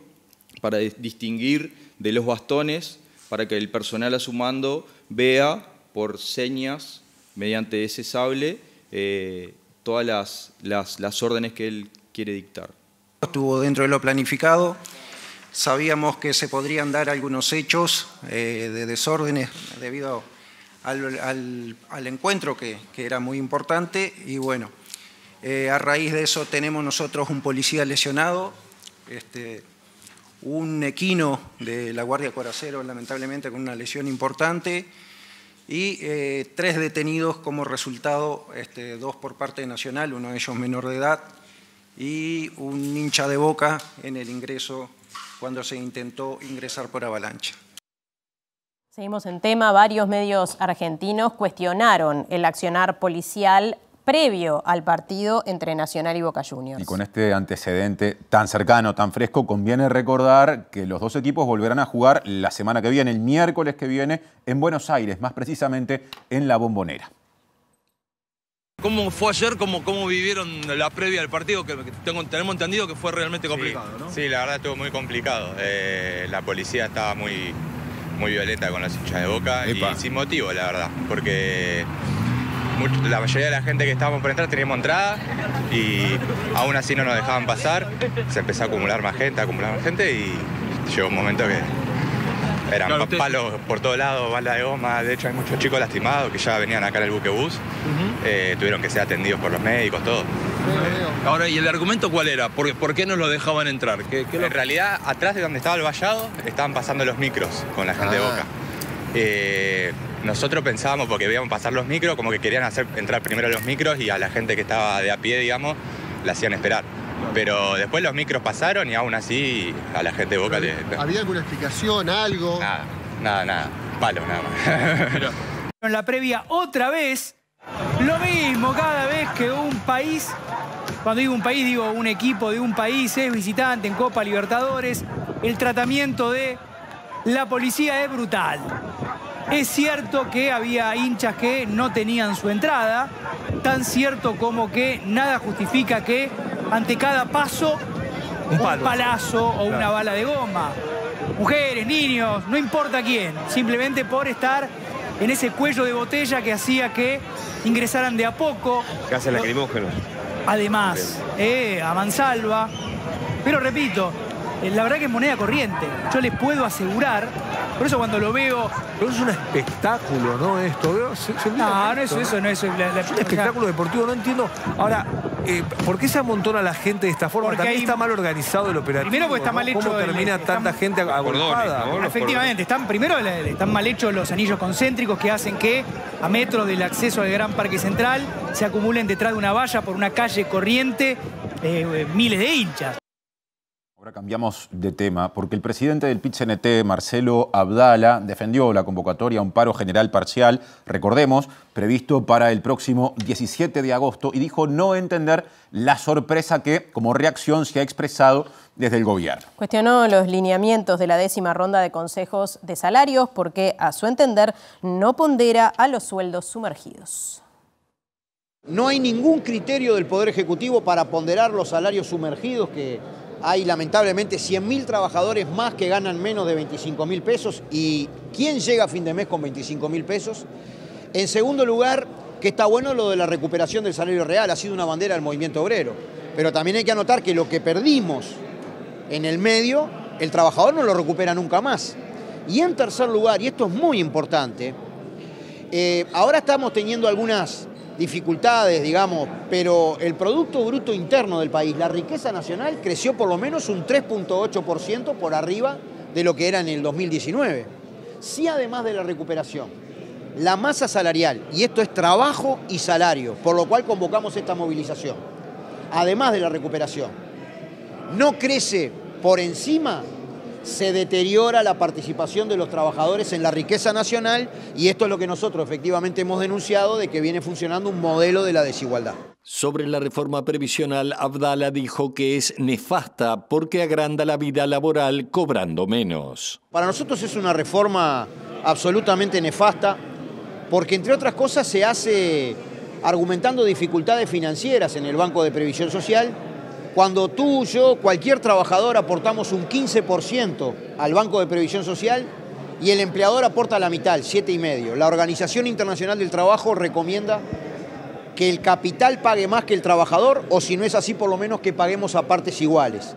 para distinguir de los bastones, para que el personal a su mando vea por señas, mediante ese sable, todas las órdenes que él quiere dictar. Estuvo dentro de lo planificado, sabíamos que se podrían dar algunos hechos de desórdenes debido al encuentro que era muy importante, y bueno, a raíz de eso tenemos nosotros un policía lesionado, un equino de la Guardia Corazero lamentablemente con una lesión importante, y 3 detenidos como resultado, 2 por parte de Nacional, uno de ellos menor de edad, y un hincha de Boca en el ingreso cuando se intentó ingresar por avalancha. Seguimos en tema. Varios medios argentinos cuestionaron el accionar policial previo al partido entre Nacional y Boca Juniors. Y con este antecedente tan cercano, tan fresco, conviene recordar que los dos equipos volverán a jugar la semana que viene, el miércoles que viene, en Buenos Aires, más precisamente en La Bombonera. ¿Cómo fue ayer? ¿Cómo vivieron la previa del partido? Que tenemos entendido que fue realmente complicado, ¿no? Sí, la verdad estuvo muy complicado. La policía estaba muy violenta con los hinchas de Boca y sin motivo, la verdad, porque la mayoría de la gente que estábamos por entrar teníamos entrada y aún así no nos dejaban pasar. Se empezó a acumular más gente y llegó un momento que eran palos por todos lados, balas de goma. De hecho hay muchos chicos lastimados que ya venían acá en el buquebús. Tuvieron que ser atendidos por los médicos, todo. Ahora, ¿y el argumento cuál era? ¿Por qué no lo dejaban entrar? En realidad, atrás de donde estaba el vallado, estaban pasando los micros con la gente de Boca. Nosotros pensábamos, porque veíamos pasar los micros, como que querían hacer entrar primero los micros y a la gente que estaba de a pie, digamos, la hacían esperar. Pero después los micros pasaron y aún así a la gente de Boca le... ¿Había alguna explicación, algo? Nada. Palo, nada más. En la previa, otra vez, lo mismo, cada vez que un país, cuando digo un país, digo un equipo de un país, es visitante en Copa Libertadores, el tratamiento de la policía es brutal. Es cierto que había hinchas que no tenían su entrada, tan cierto como que nada justifica que ante cada paso un palazo o una bala de goma. Mujeres, niños, no importa quién, simplemente por estar en ese cuello de botella que hacía que ingresaran de a poco. Gases lacrimógenos. Además, a mansalva. Pero repito, la verdad que es moneda corriente. Yo les puedo asegurar, por eso cuando lo veo... Pero es un espectáculo, ¿no? Esto. No es un espectáculo deportivo, no entiendo. Ahora, ¿por qué se amontona la gente de esta forma? También está mal organizado el operativo. Primero porque está mal hecho... ¿Cómo termina tanta gente agolpada? Efectivamente, están mal hechos los anillos concéntricos que hacen que a metros del acceso al Gran Parque Central se acumulen detrás de una valla por una calle corriente miles de hinchas. Ahora cambiamos de tema porque el presidente del PIT-CNT, Marcelo Abdala, defendió la convocatoria a un paro general parcial, recordemos, previsto para el próximo 17 de agosto y dijo no entender la sorpresa que como reacción se ha expresado desde el gobierno. Cuestionó los lineamientos de la 10ª ronda de consejos de salarios porque, a su entender, no pondera a los sueldos sumergidos. No hay ningún criterio del Poder Ejecutivo para ponderar los salarios sumergidos que... Hay lamentablemente 100.000 trabajadores más que ganan menos de 25.000 pesos. ¿Y quién llega a fin de mes con 25.000 pesos? En segundo lugar, que está bueno lo de la recuperación del salario real, ha sido una bandera del movimiento obrero. Pero también hay que anotar que lo que perdimos en el medio, el trabajador no lo recupera nunca más. Y en tercer lugar, y esto es muy importante, ahora estamos teniendo algunas dificultades, digamos, pero el Producto Bruto Interno del país, la riqueza nacional, creció por lo menos un 3.8% por arriba de lo que era en el 2019. Si además de la recuperación, la masa salarial, y esto es trabajo y salario, por lo cual convocamos esta movilización, además de la recuperación, no crece por encima, se deteriora la participación de los trabajadores en la riqueza nacional y esto es lo que nosotros efectivamente hemos denunciado de que viene funcionando un modelo de la desigualdad. Sobre la reforma previsional, Abdala dijo que es nefasta porque agranda la vida laboral cobrando menos. Para nosotros es una reforma absolutamente nefasta porque, entre otras cosas, se hace argumentando dificultades financieras en el Banco de Previsión Social. Cuando tú, yo, cualquier trabajador aportamos un 15% al Banco de Previsión Social y el empleador aporta la mitad, el 7,5%. La Organización Internacional del Trabajo recomienda que el capital pague más que el trabajador o, si no es así, por lo menos que paguemos a partes iguales.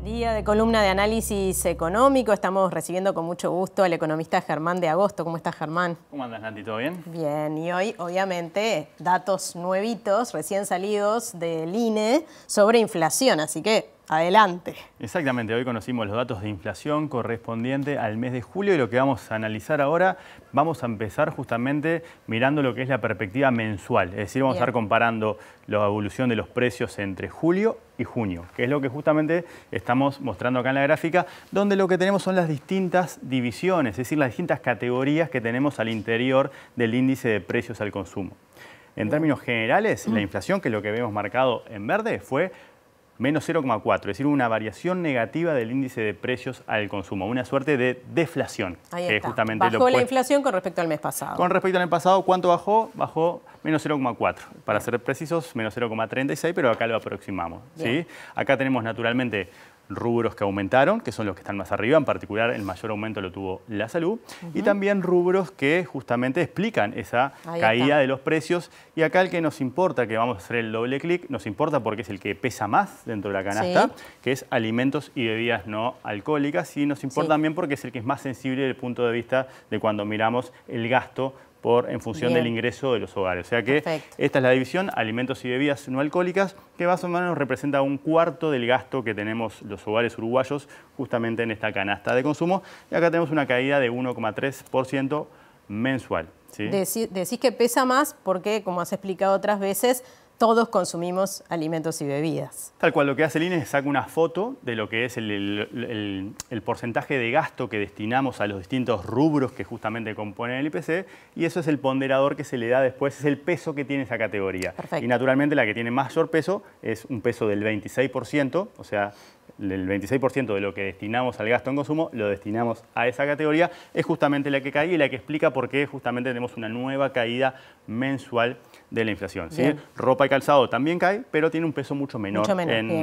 Día de columna de análisis económico. Estamos recibiendo con mucho gusto al economista Germán de Agosto. ¿Cómo estás, Germán? ¿Cómo andas, Nati? ¿Todo bien? Bien, y hoy, obviamente, datos nuevitos, recién salidos del INE sobre inflación, así que adelante. Exactamente, hoy conocimos los datos de inflación correspondiente al mes de julio y lo que vamos a analizar ahora, vamos a empezar justamente mirando lo que es la perspectiva mensual, es decir, vamos a estar comparando la evolución de los precios entre julio y junio, que es lo que justamente estamos mostrando acá en la gráfica, donde lo que tenemos son las distintas divisiones, es decir, las distintas categorías que tenemos al interior del índice de precios al consumo. En términos generales, la inflación, que es lo que vemos marcado en verde, fue menos 0,4, es decir, una variación negativa del índice de precios al consumo, una suerte de deflación. Ahí que está. justamente Bajó la inflación con respecto al mes pasado. Con respecto al mes pasado, ¿cuánto bajó? Bajó menos 0,4. Para ser precisos, menos 0,36, pero acá lo aproximamos. ¿sí? Acá tenemos naturalmente rubros que aumentaron, que son los que están más arriba, en particular el mayor aumento lo tuvo la salud, y también rubros que justamente explican esa caída de los precios. Y acá el que nos importa, que vamos a hacer el doble clic, nos importa porque es el que pesa más dentro de la canasta, que es alimentos y bebidas no alcohólicas, y nos importa también porque es el que es más sensible desde el punto de vista de cuando miramos el gasto en función del ingreso de los hogares. O sea que esta es la división, alimentos y bebidas no alcohólicas, que más o menos representa un cuarto del gasto que tenemos los hogares uruguayos justamente en esta canasta de consumo. Y acá tenemos una caída de 1,3% mensual. ¿sí? Decís que pesa más porque, como has explicado otras veces, todos consumimos alimentos y bebidas. Tal cual, lo que hace el INE es saca una foto de lo que es el porcentaje de gasto que destinamos a los distintos rubros que justamente componen el IPC, y eso es el ponderador que se le da después, es el peso que tiene esa categoría. Perfecto. Y naturalmente la que tiene mayor peso es un peso del 26%, o sea, el 26% de lo que destinamos al gasto en consumo lo destinamos a esa categoría, es justamente la que cae y la que explica por qué justamente tenemos una nueva caída mensual de la inflación. ¿sí? Ropa y calzado también cae, pero tiene un peso mucho menor.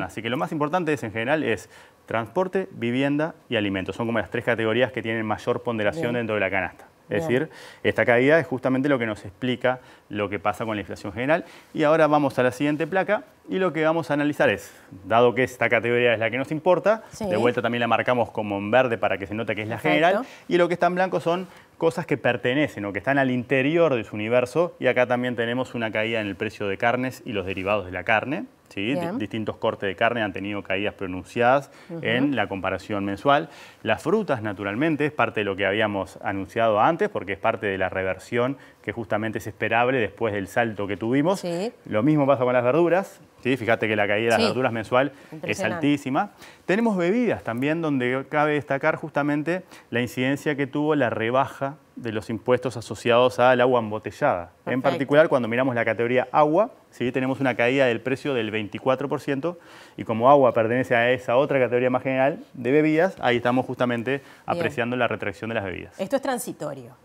Así que lo más importante en general es transporte, vivienda y alimentos. Son como las tres categorías que tienen mayor ponderación dentro de la canasta. Es decir, esta caída es justamente lo que nos explica lo que pasa con la inflación general. Y ahora vamos a la siguiente placa y lo que vamos a analizar es, dado que esta categoría es la que nos importa, de vuelta también la marcamos como en verde para que se note que es la general, y lo que está en blanco son cosas que pertenecen o que están al interior de su universo, y acá también tenemos una caída en el precio de carnes y los derivados de la carne. ¿sí? Distintos cortes de carne han tenido caídas pronunciadas en la comparación mensual. Las frutas, naturalmente, es parte de lo que habíamos anunciado antes, porque es parte de la reversión que justamente es esperable después del salto que tuvimos. Lo mismo pasa con las verduras. ¿sí? Fíjate que la caída de las verduras mensual es altísima. Tenemos bebidas también, donde cabe destacar justamente la incidencia que tuvo la rebaja de los impuestos asociados al agua embotellada. En particular, cuando miramos la categoría agua, ¿sí? tenemos una caída del precio del 24%, y como agua pertenece a esa otra categoría más general de bebidas, ahí estamos justamente apreciando la retracción de las bebidas. Esto es transitorio.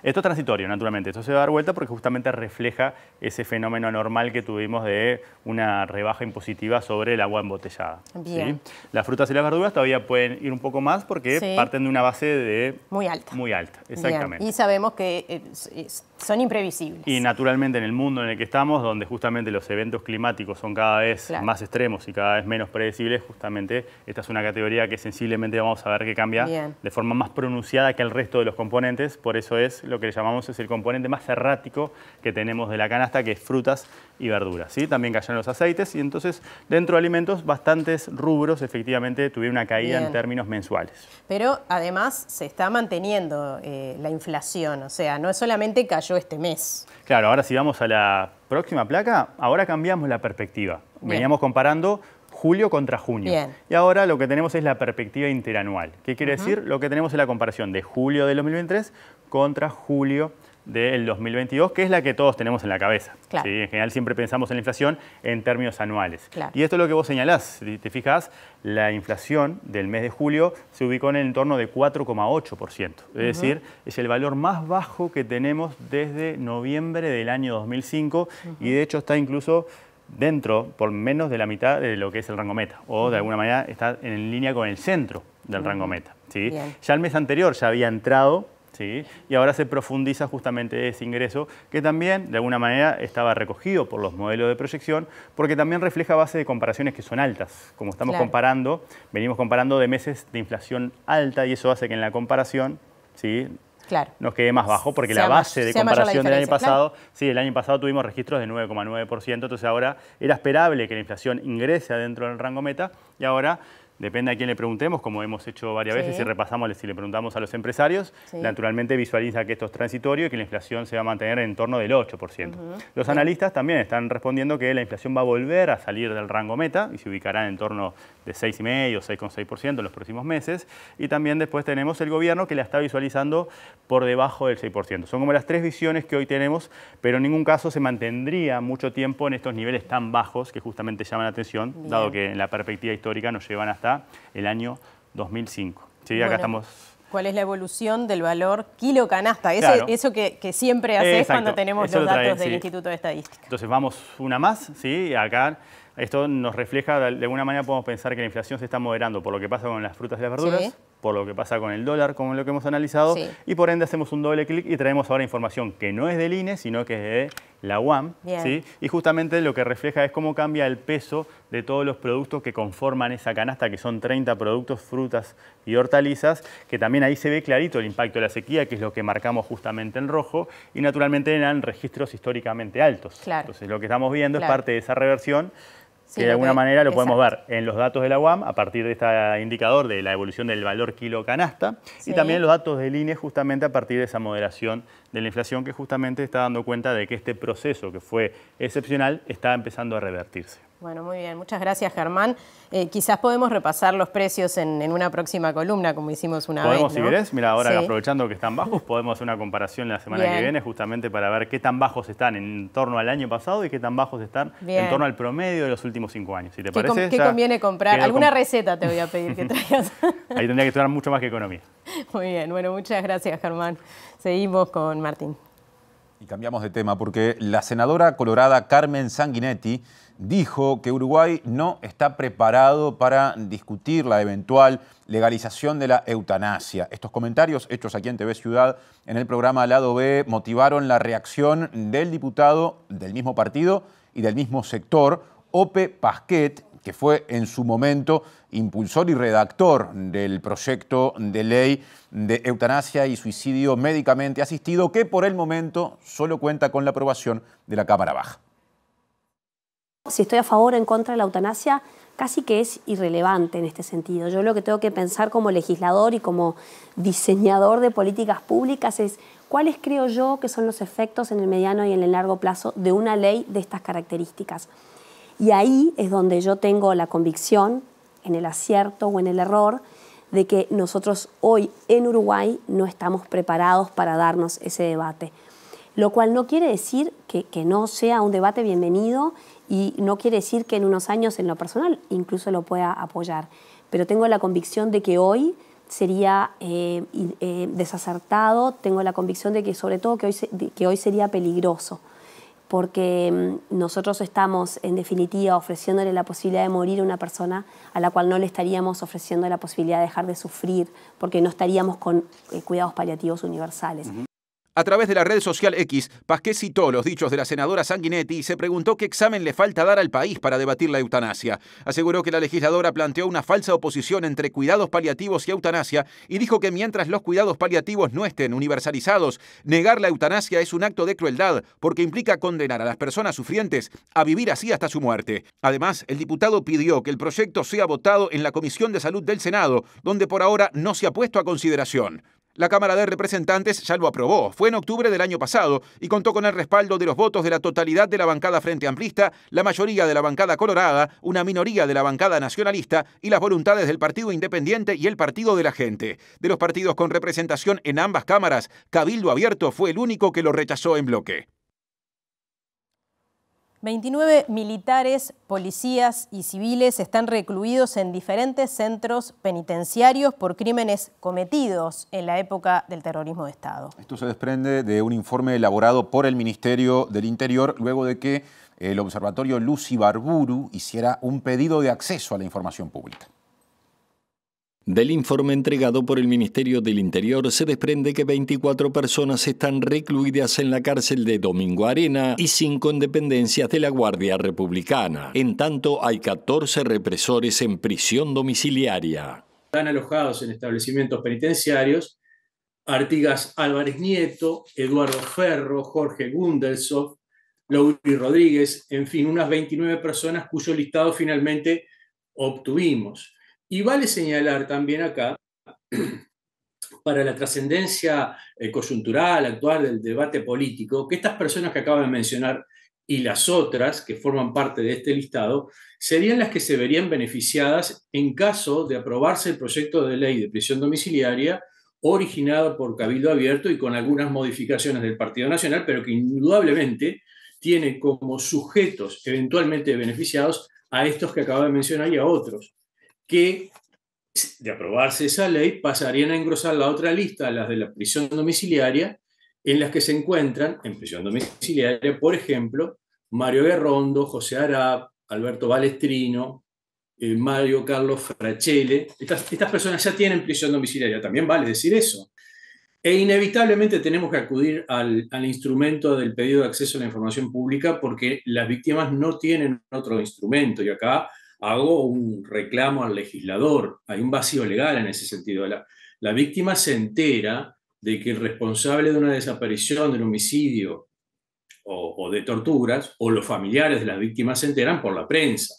Esto es transitorio, naturalmente. Esto se va a dar vuelta porque justamente refleja ese fenómeno anormal que tuvimos de una rebaja impositiva sobre el agua embotellada. ¿sí? Las frutas y las verduras todavía pueden ir un poco más porque parten de una base de muy alta, exactamente. Bien. Y sabemos que son imprevisibles. Y naturalmente en el mundo en el que estamos, donde justamente los eventos climáticos son cada vez más extremos y cada vez menos predecibles, justamente esta es una categoría que sensiblemente vamos a ver que cambia de forma más pronunciada que el resto de los componentes. Por eso es lo que le llamamos el componente más errático que tenemos de la canasta, que es frutas y verduras. ¿sí? También cayeron los aceites, y entonces dentro de alimentos bastantes rubros efectivamente tuvieron una caída en términos mensuales. Pero además se está manteniendo la inflación, o sea, no es solamente cayó este mes. Claro, ahora si vamos a la próxima placa, ahora cambiamos la perspectiva. Veníamos comparando julio contra junio. Y ahora lo que tenemos es la perspectiva interanual. ¿Qué quiere decir? Lo que tenemos es la comparación de julio del 2023 contra julio del 2022, que es la que todos tenemos en la cabeza. ¿sí? En general siempre pensamos en la inflación en términos anuales. Y esto es lo que vos señalás. Si te fijas, la inflación del mes de julio se ubicó en el entorno de 4,8%. Es decir, es el valor más bajo que tenemos desde noviembre del año 2005 y de hecho está incluso dentro, por menos de la mitad de lo que es el rango meta, o de alguna manera está en línea con el centro del rango meta. ¿sí? Ya el mes anterior ya había entrado, ¿sí? y ahora se profundiza justamente ese ingreso, que también de alguna manera estaba recogido por los modelos de proyección, porque también refleja base de comparaciones que son altas. Como estamos comparando, venimos comparando de meses de inflación alta, y eso hace que en la comparación, ¿sí? nos quede más bajo, porque la base de comparación del año pasado, el año pasado tuvimos registros de 9,9%, entonces ahora era esperable que la inflación ingrese adentro del rango meta, y ahora Depende a quién le preguntemos, como hemos hecho varias veces, si le preguntamos a los empresarios, naturalmente visualiza que esto es transitorio y que la inflación se va a mantener en torno del 8%. Los analistas también están respondiendo que la inflación va a volver a salir del rango meta y se ubicará en torno de 6,5 o 6,6% en los próximos meses. Y también después tenemos el gobierno que la está visualizando por debajo del 6%. Son como las tres visiones que hoy tenemos, pero en ningún caso se mantendría mucho tiempo en estos niveles tan bajos que justamente llaman la atención, dado que en la perspectiva histórica nos llevan hasta el año 2005. Sí, acá estamos. ¿Cuál es la evolución del valor kilo canasta? Eso que siempre haces Exacto. cuando tenemos los datos del Instituto de Estadística. Entonces vamos una más, ¿sí? Acá esto nos refleja, de alguna manera podemos pensar que la inflación se está moderando por lo que pasa con las frutas y las verduras, por lo que pasa con el dólar, como lo que hemos analizado, y por ende hacemos un doble clic y traemos ahora información que no es del INE, sino que es de la UAM, ¿sí? Y justamente lo que refleja es cómo cambia el peso de todos los productos que conforman esa canasta, que son 30 productos, frutas y hortalizas, que también ahí se ve clarito el impacto de la sequía, que es lo que marcamos justamente en rojo, y naturalmente eran registros históricamente altos. Entonces lo que estamos viendo es parte de esa reversión, que de alguna manera lo podemos ver en los datos de la UAM a partir de este indicador de la evolución del valor kilo canasta y también los datos del INE justamente a partir de esa moderación de la inflación que justamente está dando cuenta de que este proceso que fue excepcional está empezando a revertirse. Bueno, muy bien. Muchas gracias, Germán. Quizás podemos repasar los precios en una próxima columna, como hicimos una vez, Podemos, ¿no? si querés. Mira, ahora aprovechando que están bajos, podemos hacer una comparación la semana que viene justamente para ver qué tan bajos están en torno al año pasado y qué tan bajos están en torno al promedio de los últimos 5 años. Si te parece, ¿Qué conviene comprar? ¿Alguna receta te voy a pedir que traigas? Ahí tendría que estudiar mucho más que economía. Muy bien. Bueno, muchas gracias, Germán. Seguimos con Martín. Y cambiamos de tema porque la senadora colorada Carmen Sanguinetti dijo que Uruguay no está preparado para discutir la eventual legalización de la eutanasia. Estos comentarios hechos aquí en TV Ciudad en el programa Lado B motivaron la reacción del diputado del mismo partido y del mismo sector, Ope Pasquet, que fue en su momento impulsor y redactor del proyecto de ley de eutanasia y suicidio médicamente asistido, que por el momento solo cuenta con la aprobación de la Cámara Baja. Si estoy a favor o en contra de la eutanasia, casi que es irrelevante en este sentido. Yo lo que tengo que pensar como legislador y como diseñador de políticas públicas es cuáles creo yo que son los efectos en el mediano y en el largo plazo de una ley de estas características. Y ahí es donde yo tengo la convicción, en el acierto o en el error, de que nosotros hoy en Uruguay no estamos preparados para darnos ese debate. Lo cual no quiere decir que no sea un debate bienvenido y no quiere decir que en unos años en lo personal incluso lo pueda apoyar. Pero tengo la convicción de que hoy sería desacertado, tengo la convicción de que sobre todo que hoy sería peligroso, porque nosotros estamos en definitiva ofreciéndole la posibilidad de morir a una persona a la cual no le estaríamos ofreciendo la posibilidad de dejar de sufrir, porque no estaríamos con cuidados paliativos universales. A través de la red social X, Pasquet citó los dichos de la senadora Sanguinetti y se preguntó qué examen le falta dar al país para debatir la eutanasia. Aseguró que la legisladora planteó una falsa oposición entre cuidados paliativos y eutanasia y dijo que mientras los cuidados paliativos no estén universalizados, negar la eutanasia es un acto de crueldad porque implica condenar a las personas sufrientes a vivir así hasta su muerte. Además, el diputado pidió que el proyecto sea votado en la Comisión de Salud del Senado, donde por ahora no se ha puesto a consideración. La Cámara de Representantes ya lo aprobó. Fue en octubre del año pasado y contó con el respaldo de los votos de la totalidad de la bancada Frente Amplista, la mayoría de la bancada colorada, una minoría de la bancada nacionalista y las voluntades del Partido Independiente y el Partido de la Gente. De los partidos con representación en ambas cámaras, Cabildo Abierto fue el único que lo rechazó en bloque. 29 militares, policías y civiles están recluidos en diferentes centros penitenciarios por crímenes cometidos en la época del terrorismo de Estado. Esto se desprende de un informe elaborado por el Ministerio del Interior luego de que el Observatorio Luz Ibarburu hiciera un pedido de acceso a la información pública. Del informe entregado por el Ministerio del Interior se desprende que 24 personas están recluidas en la cárcel de Domingo Arena y 5 en dependencias de la Guardia Republicana. En tanto, hay 14 represores en prisión domiciliaria. Están alojados en establecimientos penitenciarios Artigas Álvarez Nieto, Eduardo Ferro, Jorge Gundelsoff, Lauri Rodríguez, en fin, unas 29 personas cuyo listado finalmente obtuvimos. Y vale señalar también acá, para la trascendencia coyuntural, actual del debate político, que estas personas que acabo de mencionar y las otras que forman parte de este listado serían las que se verían beneficiadas en caso de aprobarse el proyecto de ley de prisión domiciliaria originado por Cabildo Abierto y con algunas modificaciones del Partido Nacional, pero que indudablemente tiene como sujetos eventualmente beneficiados a estos que acabo de mencionar y a otros, que de aprobarse esa ley pasarían a engrosar la otra lista, las de la prisión domiciliaria, en las que se encuentran en prisión domiciliaria, por ejemplo, Mario Guerrondo, José Arap, Alberto Balestrino, Mario Carlos Frachele. Estas personas ya tienen prisión domiciliaria, también vale decir eso. E inevitablemente tenemos que acudir al instrumento del pedido de acceso a la información pública porque las víctimas no tienen otro instrumento. Y acá hago un reclamo al legislador. Hay un vacío legal en ese sentido. La víctima se entera de que el responsable de una desaparición, de un homicidio o de torturas, o los familiares de las víctimas se enteran por la prensa.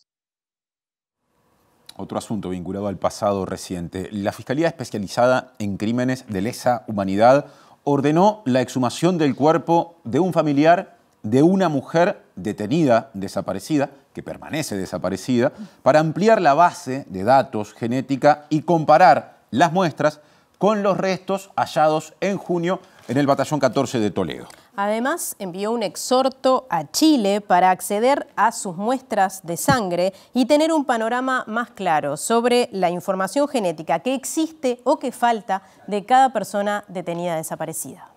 Otro asunto vinculado al pasado reciente. La Fiscalía Especializada en Crímenes de Lesa Humanidad ordenó la exhumación del cuerpo de un familiar de una mujer detenida, desaparecida, que permanece desaparecida, para ampliar la base de datos genética y comparar las muestras con los restos hallados en junio en el Batallón 14 de Toledo. Además, envió un exhorto a Chile para acceder a sus muestras de sangre y tener un panorama más claro sobre la información genética que existe o que falta de cada persona detenida desaparecida.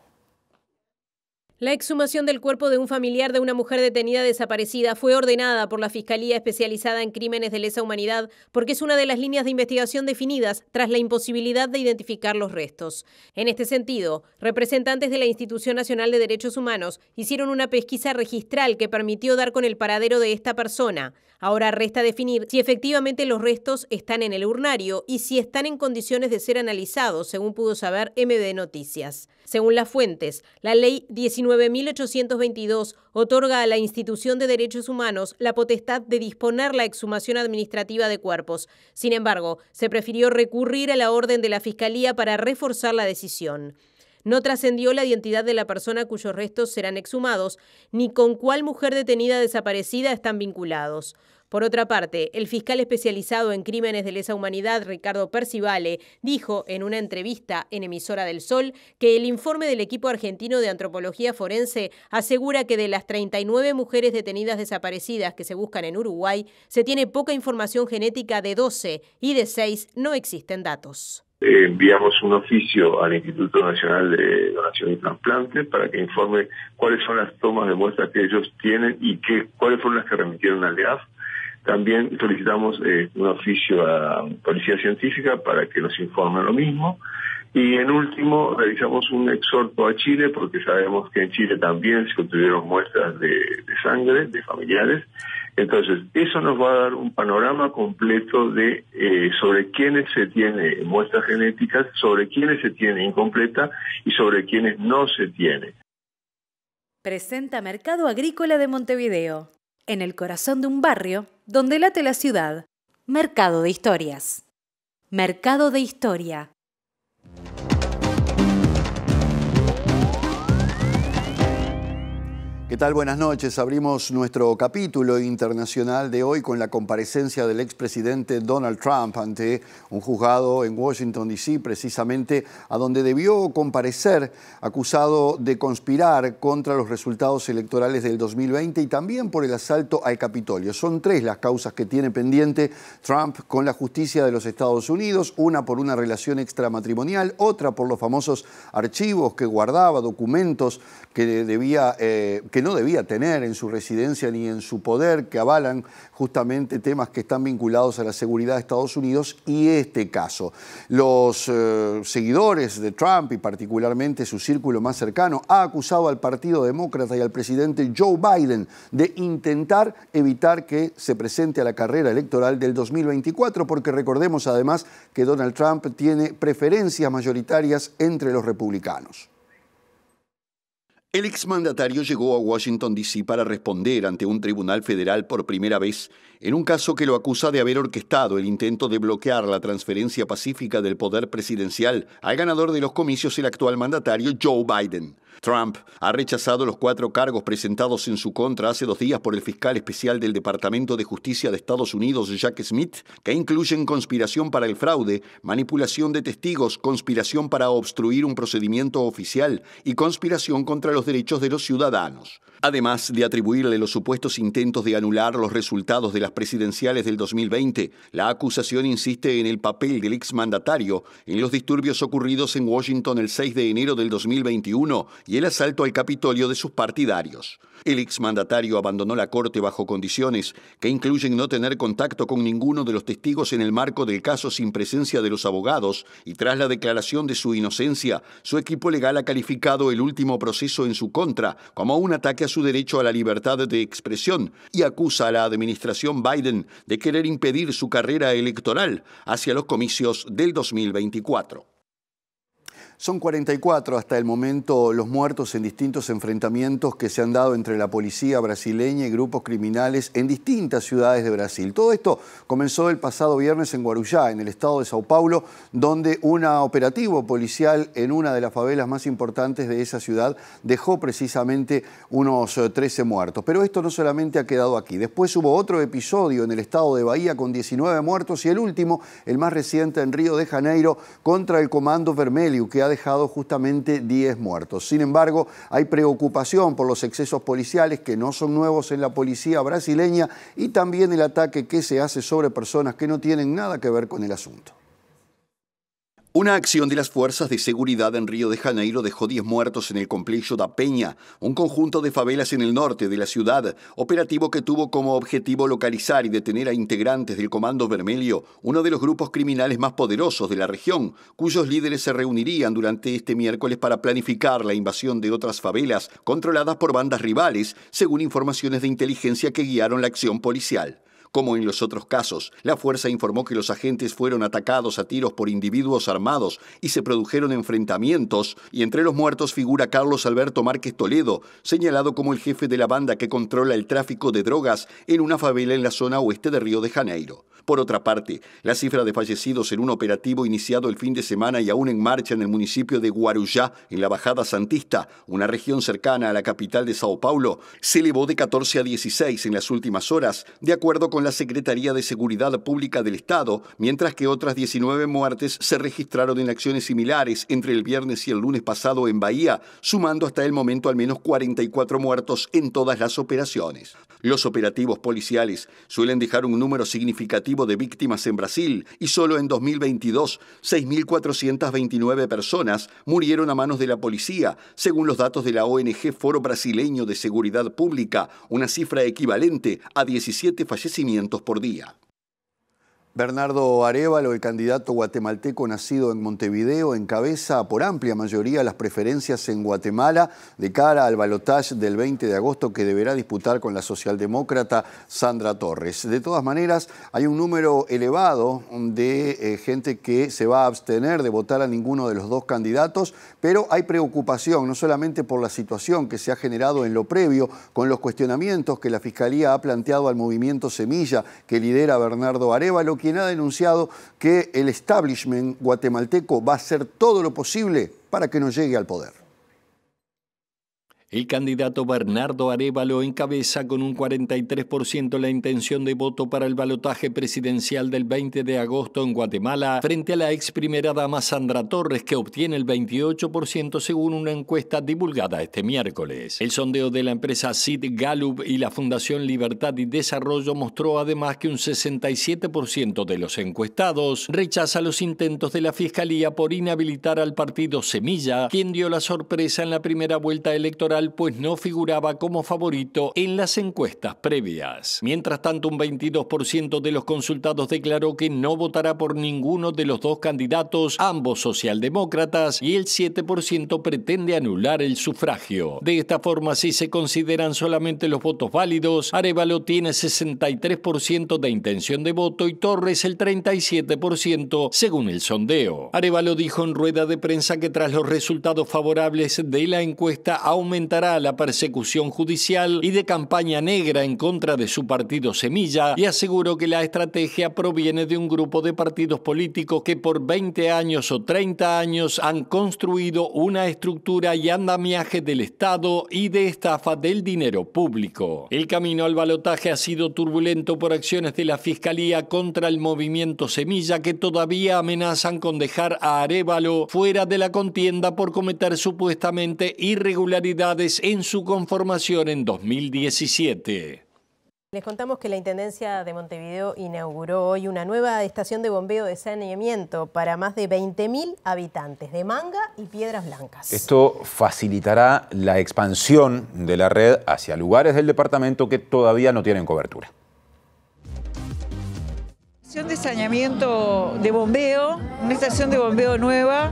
La exhumación del cuerpo de un familiar de una mujer detenida desaparecida fue ordenada por la Fiscalía Especializada en Crímenes de Lesa Humanidad porque es una de las líneas de investigación definidas tras la imposibilidad de identificar los restos. En este sentido, representantes de la Institución Nacional de Derechos Humanos hicieron una pesquisa registral que permitió dar con el paradero de esta persona. Ahora resta definir si efectivamente los restos están en el urnario y si están en condiciones de ser analizados, según pudo saber MD Noticias. Según las fuentes, la Ley 19.822 otorga a la Institución de Derechos Humanos la potestad de disponer la exhumación administrativa de cuerpos. Sin embargo, se prefirió recurrir a la orden de la Fiscalía para reforzar la decisión. No trascendió la identidad de la persona cuyos restos serán exhumados, ni con cuál mujer detenida desaparecida están vinculados. Por otra parte, el fiscal especializado en crímenes de lesa humanidad, Ricardo Percivale, dijo en una entrevista en Emisora del Sol que el informe del equipo argentino de antropología forense asegura que de las 39 mujeres detenidas desaparecidas que se buscan en Uruguay, se tiene poca información genética de 12 y de 6 no existen datos. Enviamos un oficio al Instituto Nacional de Donación y Trasplante para que informe cuáles son las tomas de muestras que ellos tienen y cuáles fueron las que remitieron al EAF. También solicitamos un oficio a Policía Científica para que nos informen lo mismo. Y en último, realizamos un exhorto a Chile porque sabemos que en Chile también se obtuvieron muestras de sangre de familiares. Entonces, eso nos va a dar un panorama completo de sobre quiénes se tiene muestras genéticas, sobre quiénes se tiene incompleta y sobre quiénes no se tiene. Presenta Mercado Agrícola de Montevideo, en el corazón de un barrio donde late la ciudad. Mercado de Historias. Mercado de Historia. ¿Qué tal? Buenas noches. Abrimos nuestro capítulo internacional de hoy con la comparecencia del expresidente Donald Trump ante un juzgado en Washington, D.C., precisamente a donde debió comparecer acusado de conspirar contra los resultados electorales del 2020 y también por el asalto al Capitolio. Son 3 las causas que tiene pendiente Trump con la justicia de los Estados Unidos, una por una relación extramatrimonial, otra por los famosos archivos que guardaba, documentos que no debía tener en su residencia ni en su poder, que avalan justamente temas que están vinculados a la seguridad de Estados Unidos y este caso. Los seguidores de Trump y particularmente su círculo más cercano ha acusado al Partido Demócrata y al presidente Joe Biden de intentar evitar que se presente a la carrera electoral del 2024, porque recordemos además que Donald Trump tiene preferencias mayoritarias entre los republicanos. El exmandatario llegó a Washington, D.C. para responder ante un tribunal federal por primera vez en un caso que lo acusa de haber orquestado el intento de bloquear la transferencia pacífica del poder presidencial al ganador de los comicios, el actual mandatario Joe Biden. Trump ha rechazado los 4 cargos presentados en su contra hace 2 días por el fiscal especial del Departamento de Justicia de Estados Unidos, Jack Smith, que incluyen conspiración para el fraude, manipulación de testigos, conspiración para obstruir un procedimiento oficial y conspiración contra los derechos de los ciudadanos. Además de atribuirle los supuestos intentos de anular los resultados de las presidenciales del 2020, la acusación insiste en el papel del exmandatario en los disturbios ocurridos en Washington el 6 de enero del 2021 y el asalto al Capitolio de sus partidarios. El exmandatario abandonó la corte bajo condiciones que incluyen no tener contacto con ninguno de los testigos en el marco del caso sin presencia de los abogados, y tras la declaración de su inocencia, su equipo legal ha calificado el último proceso en su contra como un ataque a su derecho a la libertad de expresión y acusa a la administración Biden de querer impedir su carrera electoral hacia los comicios del 2024. Son 44 hasta el momento los muertos en distintos enfrentamientos que se han dado entre la policía brasileña y grupos criminales en distintas ciudades de Brasil. Todo esto comenzó el pasado viernes en Guarujá, en el estado de Sao Paulo, donde un operativo policial en una de las favelas más importantes de esa ciudad dejó precisamente unos 13 muertos. Pero esto no solamente ha quedado aquí. Después hubo otro episodio en el estado de Bahía con 19 muertos y el último, el más reciente en Río de Janeiro, contra el Comando Vermelho, que ha dejado justamente 10 muertos. Sin embargo, hay preocupación por los excesos policiales que no son nuevos en la policía brasileña y también el ataque que se hace sobre personas que no tienen nada que ver con el asunto. Una acción de las fuerzas de seguridad en Río de Janeiro dejó 10 muertos en el complejo da Penha, un conjunto de favelas en el norte de la ciudad, operativo que tuvo como objetivo localizar y detener a integrantes del Comando Vermelho, uno de los grupos criminales más poderosos de la región, cuyos líderes se reunirían durante este miércoles para planificar la invasión de otras favelas controladas por bandas rivales, según informaciones de inteligencia que guiaron la acción policial. Como en los otros casos, la fuerza informó que los agentes fueron atacados a tiros por individuos armados y se produjeron enfrentamientos, y entre los muertos figura Carlos Alberto Márquez Toledo, señalado como el jefe de la banda que controla el tráfico de drogas en una favela en la zona oeste de Río de Janeiro. Por otra parte, la cifra de fallecidos en un operativo iniciado el fin de semana y aún en marcha en el municipio de Guarujá, en la Bajada Santista, una región cercana a la capital de Sao Paulo, se elevó de 14 a 16 en las últimas horas, de acuerdo con la Secretaría de Seguridad Pública del Estado, mientras que otras 19 muertes se registraron en acciones similares entre el viernes y el lunes pasado en Bahía, sumando hasta el momento al menos 44 muertos en todas las operaciones. Los operativos policiales suelen dejar un número significativo de víctimas en Brasil y solo en 2022, 6.429 personas murieron a manos de la policía, según los datos de la ONG Foro Brasileño de Seguridad Pública, una cifra equivalente a 17 fallecimientos por día. Bernardo Arévalo, el candidato guatemalteco nacido en Montevideo, encabeza por amplia mayoría las preferencias en Guatemala de cara al balotaje del 20 de agosto que deberá disputar con la socialdemócrata Sandra Torres. De todas maneras, hay un número elevado de gente que se va a abstener de votar a ninguno de los dos candidatos, pero hay preocupación no solamente por la situación que se ha generado en lo previo con los cuestionamientos que la Fiscalía ha planteado al movimiento Semilla que lidera Bernardo Arévalo, quien ha denunciado que el establishment guatemalteco va a hacer todo lo posible para que no llegue al poder. El candidato Bernardo Arévalo encabeza con un 43% la intención de voto para el balotaje presidencial del 20 de agosto en Guatemala, frente a la ex primera dama Sandra Torres, que obtiene el 28% según una encuesta divulgada este miércoles. El sondeo de la empresa Sid Gallup y la Fundación Libertad y Desarrollo mostró además que un 67% de los encuestados rechaza los intentos de la Fiscalía por inhabilitar al partido Semilla, quien dio la sorpresa en la primera vuelta electoral, pues no figuraba como favorito en las encuestas previas. Mientras tanto, un 22% de los consultados declaró que no votará por ninguno de los dos candidatos, ambos socialdemócratas, y el 7% pretende anular el sufragio. De esta forma, si se consideran solamente los votos válidos, Arévalo tiene 63% de intención de voto y Torres el 37%, según el sondeo. Arévalo dijo en rueda de prensa que tras los resultados favorables de la encuesta aumentó enfrentará la persecución judicial y de campaña negra en contra de su partido Semilla y aseguró que la estrategia proviene de un grupo de partidos políticos que por 20 años o 30 años han construido una estructura y andamiaje del Estado y de estafa del dinero público. El camino al balotaje ha sido turbulento por acciones de la Fiscalía contra el movimiento Semilla que todavía amenazan con dejar a Arévalo fuera de la contienda por cometer supuestamente irregularidades en su conformación en 2017. Les contamos que la Intendencia de Montevideo inauguró hoy una nueva estación de bombeo de saneamiento para más de 20.000 habitantes de Manga y Piedras Blancas. Esto facilitará la expansión de la red hacia lugares del departamento que todavía no tienen cobertura. Estación de saneamiento de bombeo, una estación de bombeo nueva,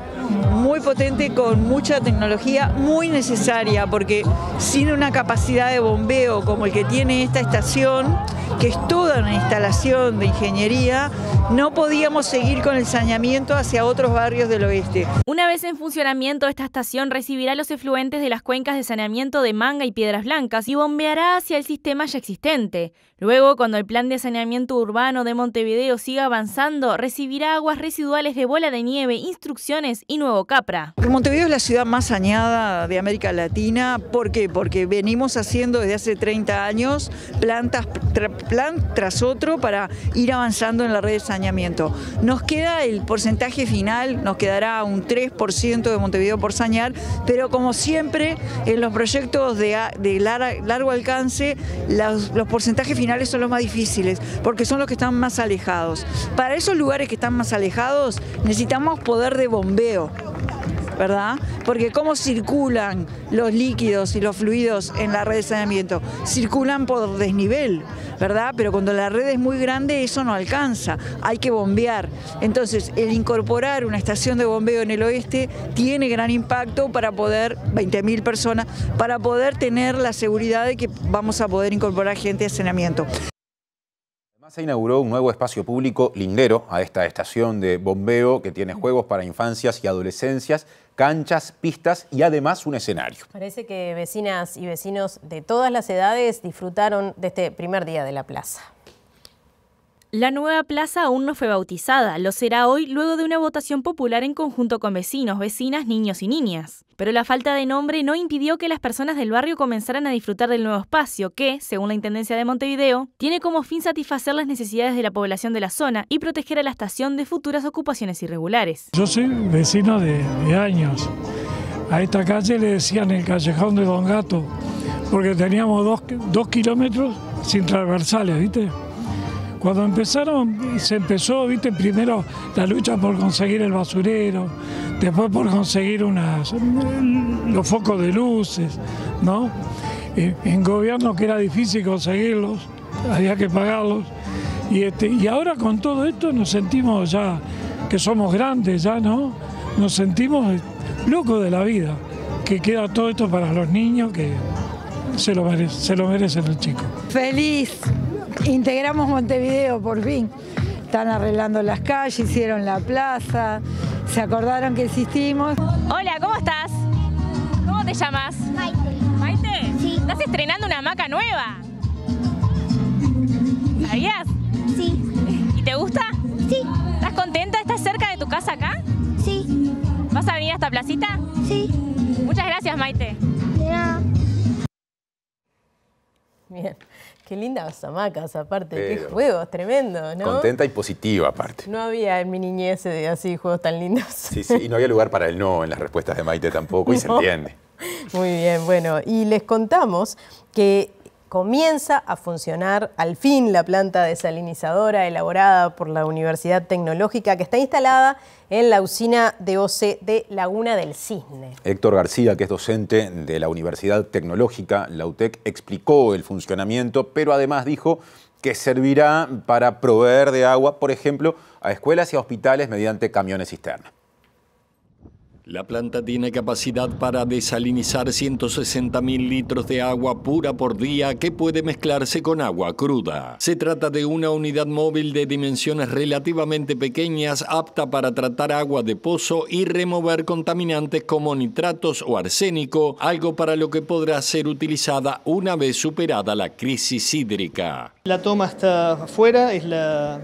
muy potente, con mucha tecnología, muy necesaria, porque sin una capacidad de bombeo como el que tiene esta estación, que es toda una instalación de ingeniería, no podíamos seguir con el saneamiento hacia otros barrios del oeste. Una vez en funcionamiento, esta estación recibirá los efluentes de las cuencas de saneamiento de Manga y Piedras Blancas y bombeará hacia el sistema ya existente. Luego, cuando el plan de saneamiento urbano de Montevideo siga avanzando, recibirá aguas residuales de Bola de Nieve, Instrucciones y Nuevo Capra. Montevideo es la ciudad más saneada de América Latina. ¿Por qué? Porque venimos haciendo desde hace 30 años plan tras otro para ir avanzando en la red de saneamiento. Nos queda el porcentaje final, nos quedará un 3% de Montevideo por sanear, pero como siempre en los proyectos de largo alcance, los porcentajes finales son los más difíciles, porque son los que están más alejados. Para esos lugares que están más alejados necesitamos poder de bombeo, ¿verdad? Porque cómo circulan los líquidos y los fluidos en la red de saneamiento, circulan por desnivel, ¿verdad? Pero cuando la red es muy grande eso no alcanza, hay que bombear. Entonces el incorporar una estación de bombeo en el oeste tiene gran impacto para poder, 20.000 personas, para poder tener la seguridad de que vamos a poder incorporar gente a saneamiento. Además se inauguró un nuevo espacio público lindero a esta estación de bombeo que tiene juegos para infancias y adolescencias, canchas, pistas y además un escenario. Parece que vecinas y vecinos de todas las edades disfrutaron de este primer día de la plaza. La nueva plaza aún no fue bautizada, lo será hoy luego de una votación popular en conjunto con vecinos, vecinas, niños y niñas. Pero la falta de nombre no impidió que las personas del barrio comenzaran a disfrutar del nuevo espacio que, según la Intendencia de Montevideo, tiene como fin satisfacer las necesidades de la población de la zona y proteger a la estación de futuras ocupaciones irregulares. Yo soy vecino de años. A esta calle le decían el callejón de Don Gato, porque teníamos 2 kilómetros sin transversales, ¿viste? Cuando se empezó, ¿viste? Primero la lucha por conseguir el basurero, después por conseguir los focos de luces, ¿no? En gobierno que era difícil conseguirlos, había que pagarlos. Y ahora con todo esto nos sentimos ya que somos grandes, ya, ¿no? Nos sentimos locos de la vida, que queda todo esto para los niños que se lo merecen los chicos. Feliz. Integramos Montevideo por fin. Están arreglando las calles, hicieron la plaza, se acordaron que existimos. Hola, ¿cómo estás? ¿Cómo te llamas? Maite. ¿Maite? Sí. ¿Estás estrenando una hamaca nueva? ¿Sabías? Sí. ¿Y te gusta? Sí. ¿Estás contenta? ¿Estás cerca de tu casa acá? Sí. ¿Vas a venir a esta placita? Sí. Muchas gracias, Maite. De nada. Bien, qué lindas hamacas aparte, qué juegos, tremendo, ¿no? Contenta y positiva aparte. No había en mi niñez así juegos tan lindos. Sí, y no había lugar para el no en las respuestas de Maite tampoco, y se entiende. Muy bien, bueno, y les contamos que comienza a funcionar al fin la planta desalinizadora elaborada por la Universidad Tecnológica que está instalada en la usina de OCE de Laguna del Cisne. Héctor García, que es docente de la Universidad Tecnológica, la UTEC, explicó el funcionamiento, pero además dijo que servirá para proveer de agua, por ejemplo, a escuelas y a hospitales mediante camiones cisterna. La planta tiene capacidad para desalinizar 160.000 litros de agua pura por día que puede mezclarse con agua cruda. Se trata de una unidad móvil de dimensiones relativamente pequeñas, apta para tratar agua de pozo y remover contaminantes como nitratos o arsénico, algo para lo que podrá ser utilizada una vez superada la crisis hídrica. La toma está afuera, es la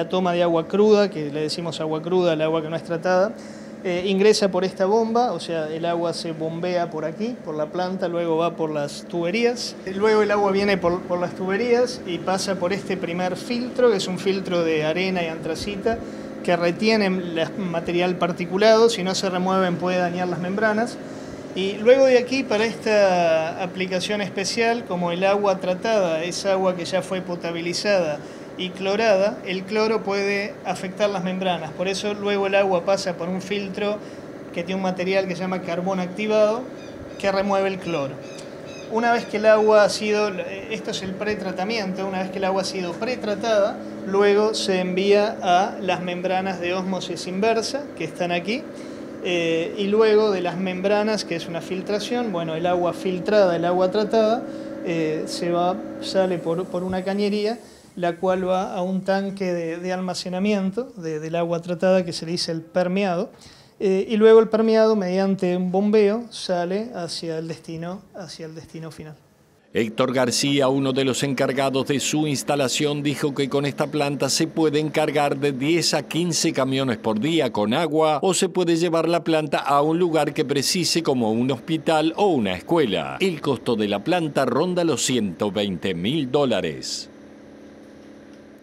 toma de agua cruda, que le decimos agua cruda al agua que no es tratada. Ingresa por esta bomba, o sea, el agua se bombea por aquí, por la planta, luego va por las tuberías. Luego el agua viene por las tuberías y pasa por este primer filtro, que es un filtro de arena y antracita, que retiene el material particulado, si no se remueven puede dañar las membranas. Y luego de aquí, para esta aplicación especial, como el agua tratada es agua que ya fue potabilizada y clorada, el cloro puede afectar las membranas. Por eso luego el agua pasa por un filtro que tiene un material que se llama carbón activado, que remueve el cloro. Una vez que el agua ha sido, esto es el pretratamiento, una vez que el agua ha sido pretratada, luego se envía a las membranas de ósmosis inversa, que están aquí, y luego de las membranas, que es una filtración, bueno, el agua filtrada, el agua tratada, sale por una cañería, la cual va a un tanque de almacenamiento del agua tratada que se le dice el permeado, y luego el permeado, mediante un bombeo, sale hacia el destino final. Héctor García, uno de los encargados de su instalación, dijo que con esta planta se pueden cargar de 10 a 15 camiones por día con agua o se puede llevar la planta a un lugar que precise como un hospital o una escuela. El costo de la planta ronda los $120.000.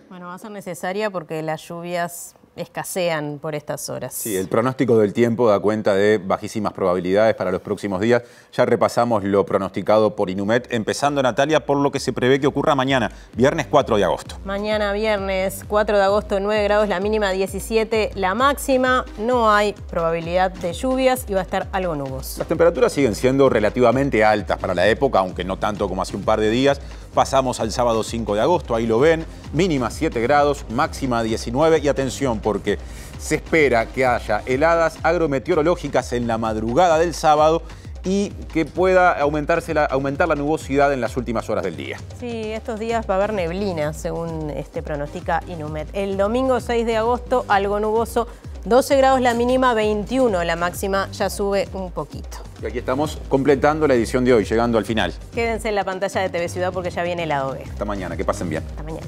Bueno, va a ser necesaria porque las lluvias escasean por estas horas. Sí, el pronóstico del tiempo da cuenta de bajísimas probabilidades para los próximos días. Ya repasamos lo pronosticado por Inumet, empezando, Natalia, por lo que se prevé que ocurra mañana, viernes 4 de agosto. Mañana viernes 4 de agosto, 9 grados, la mínima 17, la máxima. No hay probabilidad de lluvias y va a estar algo nuboso. Las temperaturas siguen siendo relativamente altas para la época, aunque no tanto como hace un par de días. Pasamos al sábado 5 de agosto, ahí lo ven, mínima 7 grados, máxima 19 y atención porque se espera que haya heladas agrometeorológicas en la madrugada del sábado y que pueda aumentar la nubosidad en las últimas horas del día. Sí, estos días va a haber neblina, según pronostica Inumet. El domingo 6 de agosto, algo nuboso, 12 grados la mínima, 21 la máxima, ya sube un poquito. Y aquí estamos completando la edición de hoy, llegando al final. Quédense en la pantalla de TV Ciudad porque ya viene el lado B. Hasta mañana, que pasen bien. Hasta mañana.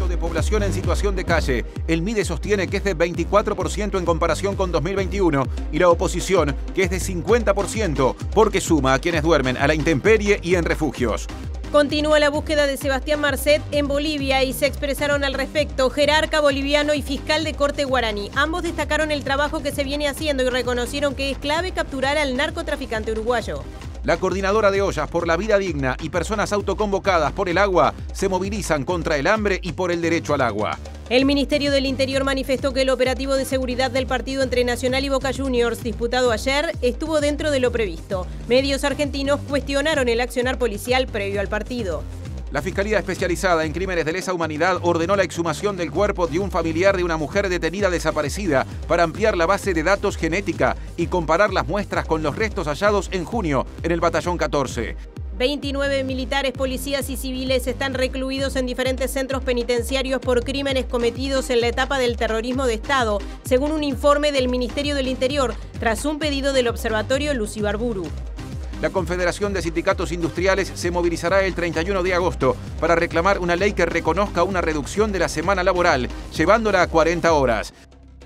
De población en situación de calle. El MIDE sostiene que es de 24% en comparación con 2021 y la oposición que es de 50% porque suma a quienes duermen a la intemperie y en refugios. Continúa la búsqueda de Sebastián Marcet en Bolivia y se expresaron al respecto jerarca boliviano y fiscal de corte guaraní. Ambos destacaron el trabajo que se viene haciendo y reconocieron que es clave capturar al narcotraficante uruguayo. La coordinadora de ollas por la vida digna y personas autoconvocadas por el agua se movilizan contra el hambre y por el derecho al agua. El Ministerio del Interior manifestó que el operativo de seguridad del partido entre Nacional y Boca Juniors disputado ayer estuvo dentro de lo previsto. Medios argentinos cuestionaron el accionar policial previo al partido. La Fiscalía Especializada en Crímenes de Lesa Humanidad ordenó la exhumación del cuerpo de un familiar de una mujer detenida desaparecida para ampliar la base de datos genética y comparar las muestras con los restos hallados en junio en el Batallón 14. 29 militares, policías y civiles están recluidos en diferentes centros penitenciarios por crímenes cometidos en la etapa del terrorismo de Estado, según un informe del Ministerio del Interior, tras un pedido del Observatorio Lucibarburu. La Confederación de Sindicatos Industriales se movilizará el 31 de agosto para reclamar una ley que reconozca una reducción de la semana laboral, llevándola a 40 horas.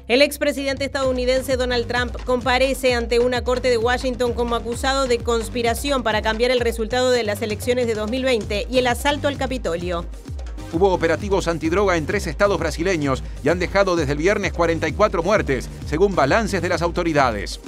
El expresidente estadounidense Donald Trump comparece ante una corte de Washington como acusado de conspiración para cambiar el resultado de las elecciones de 2020 y el asalto al Capitolio. Hubo operativos antidroga en 3 estados brasileños y han dejado desde el viernes 44 muertes, según balances de las autoridades.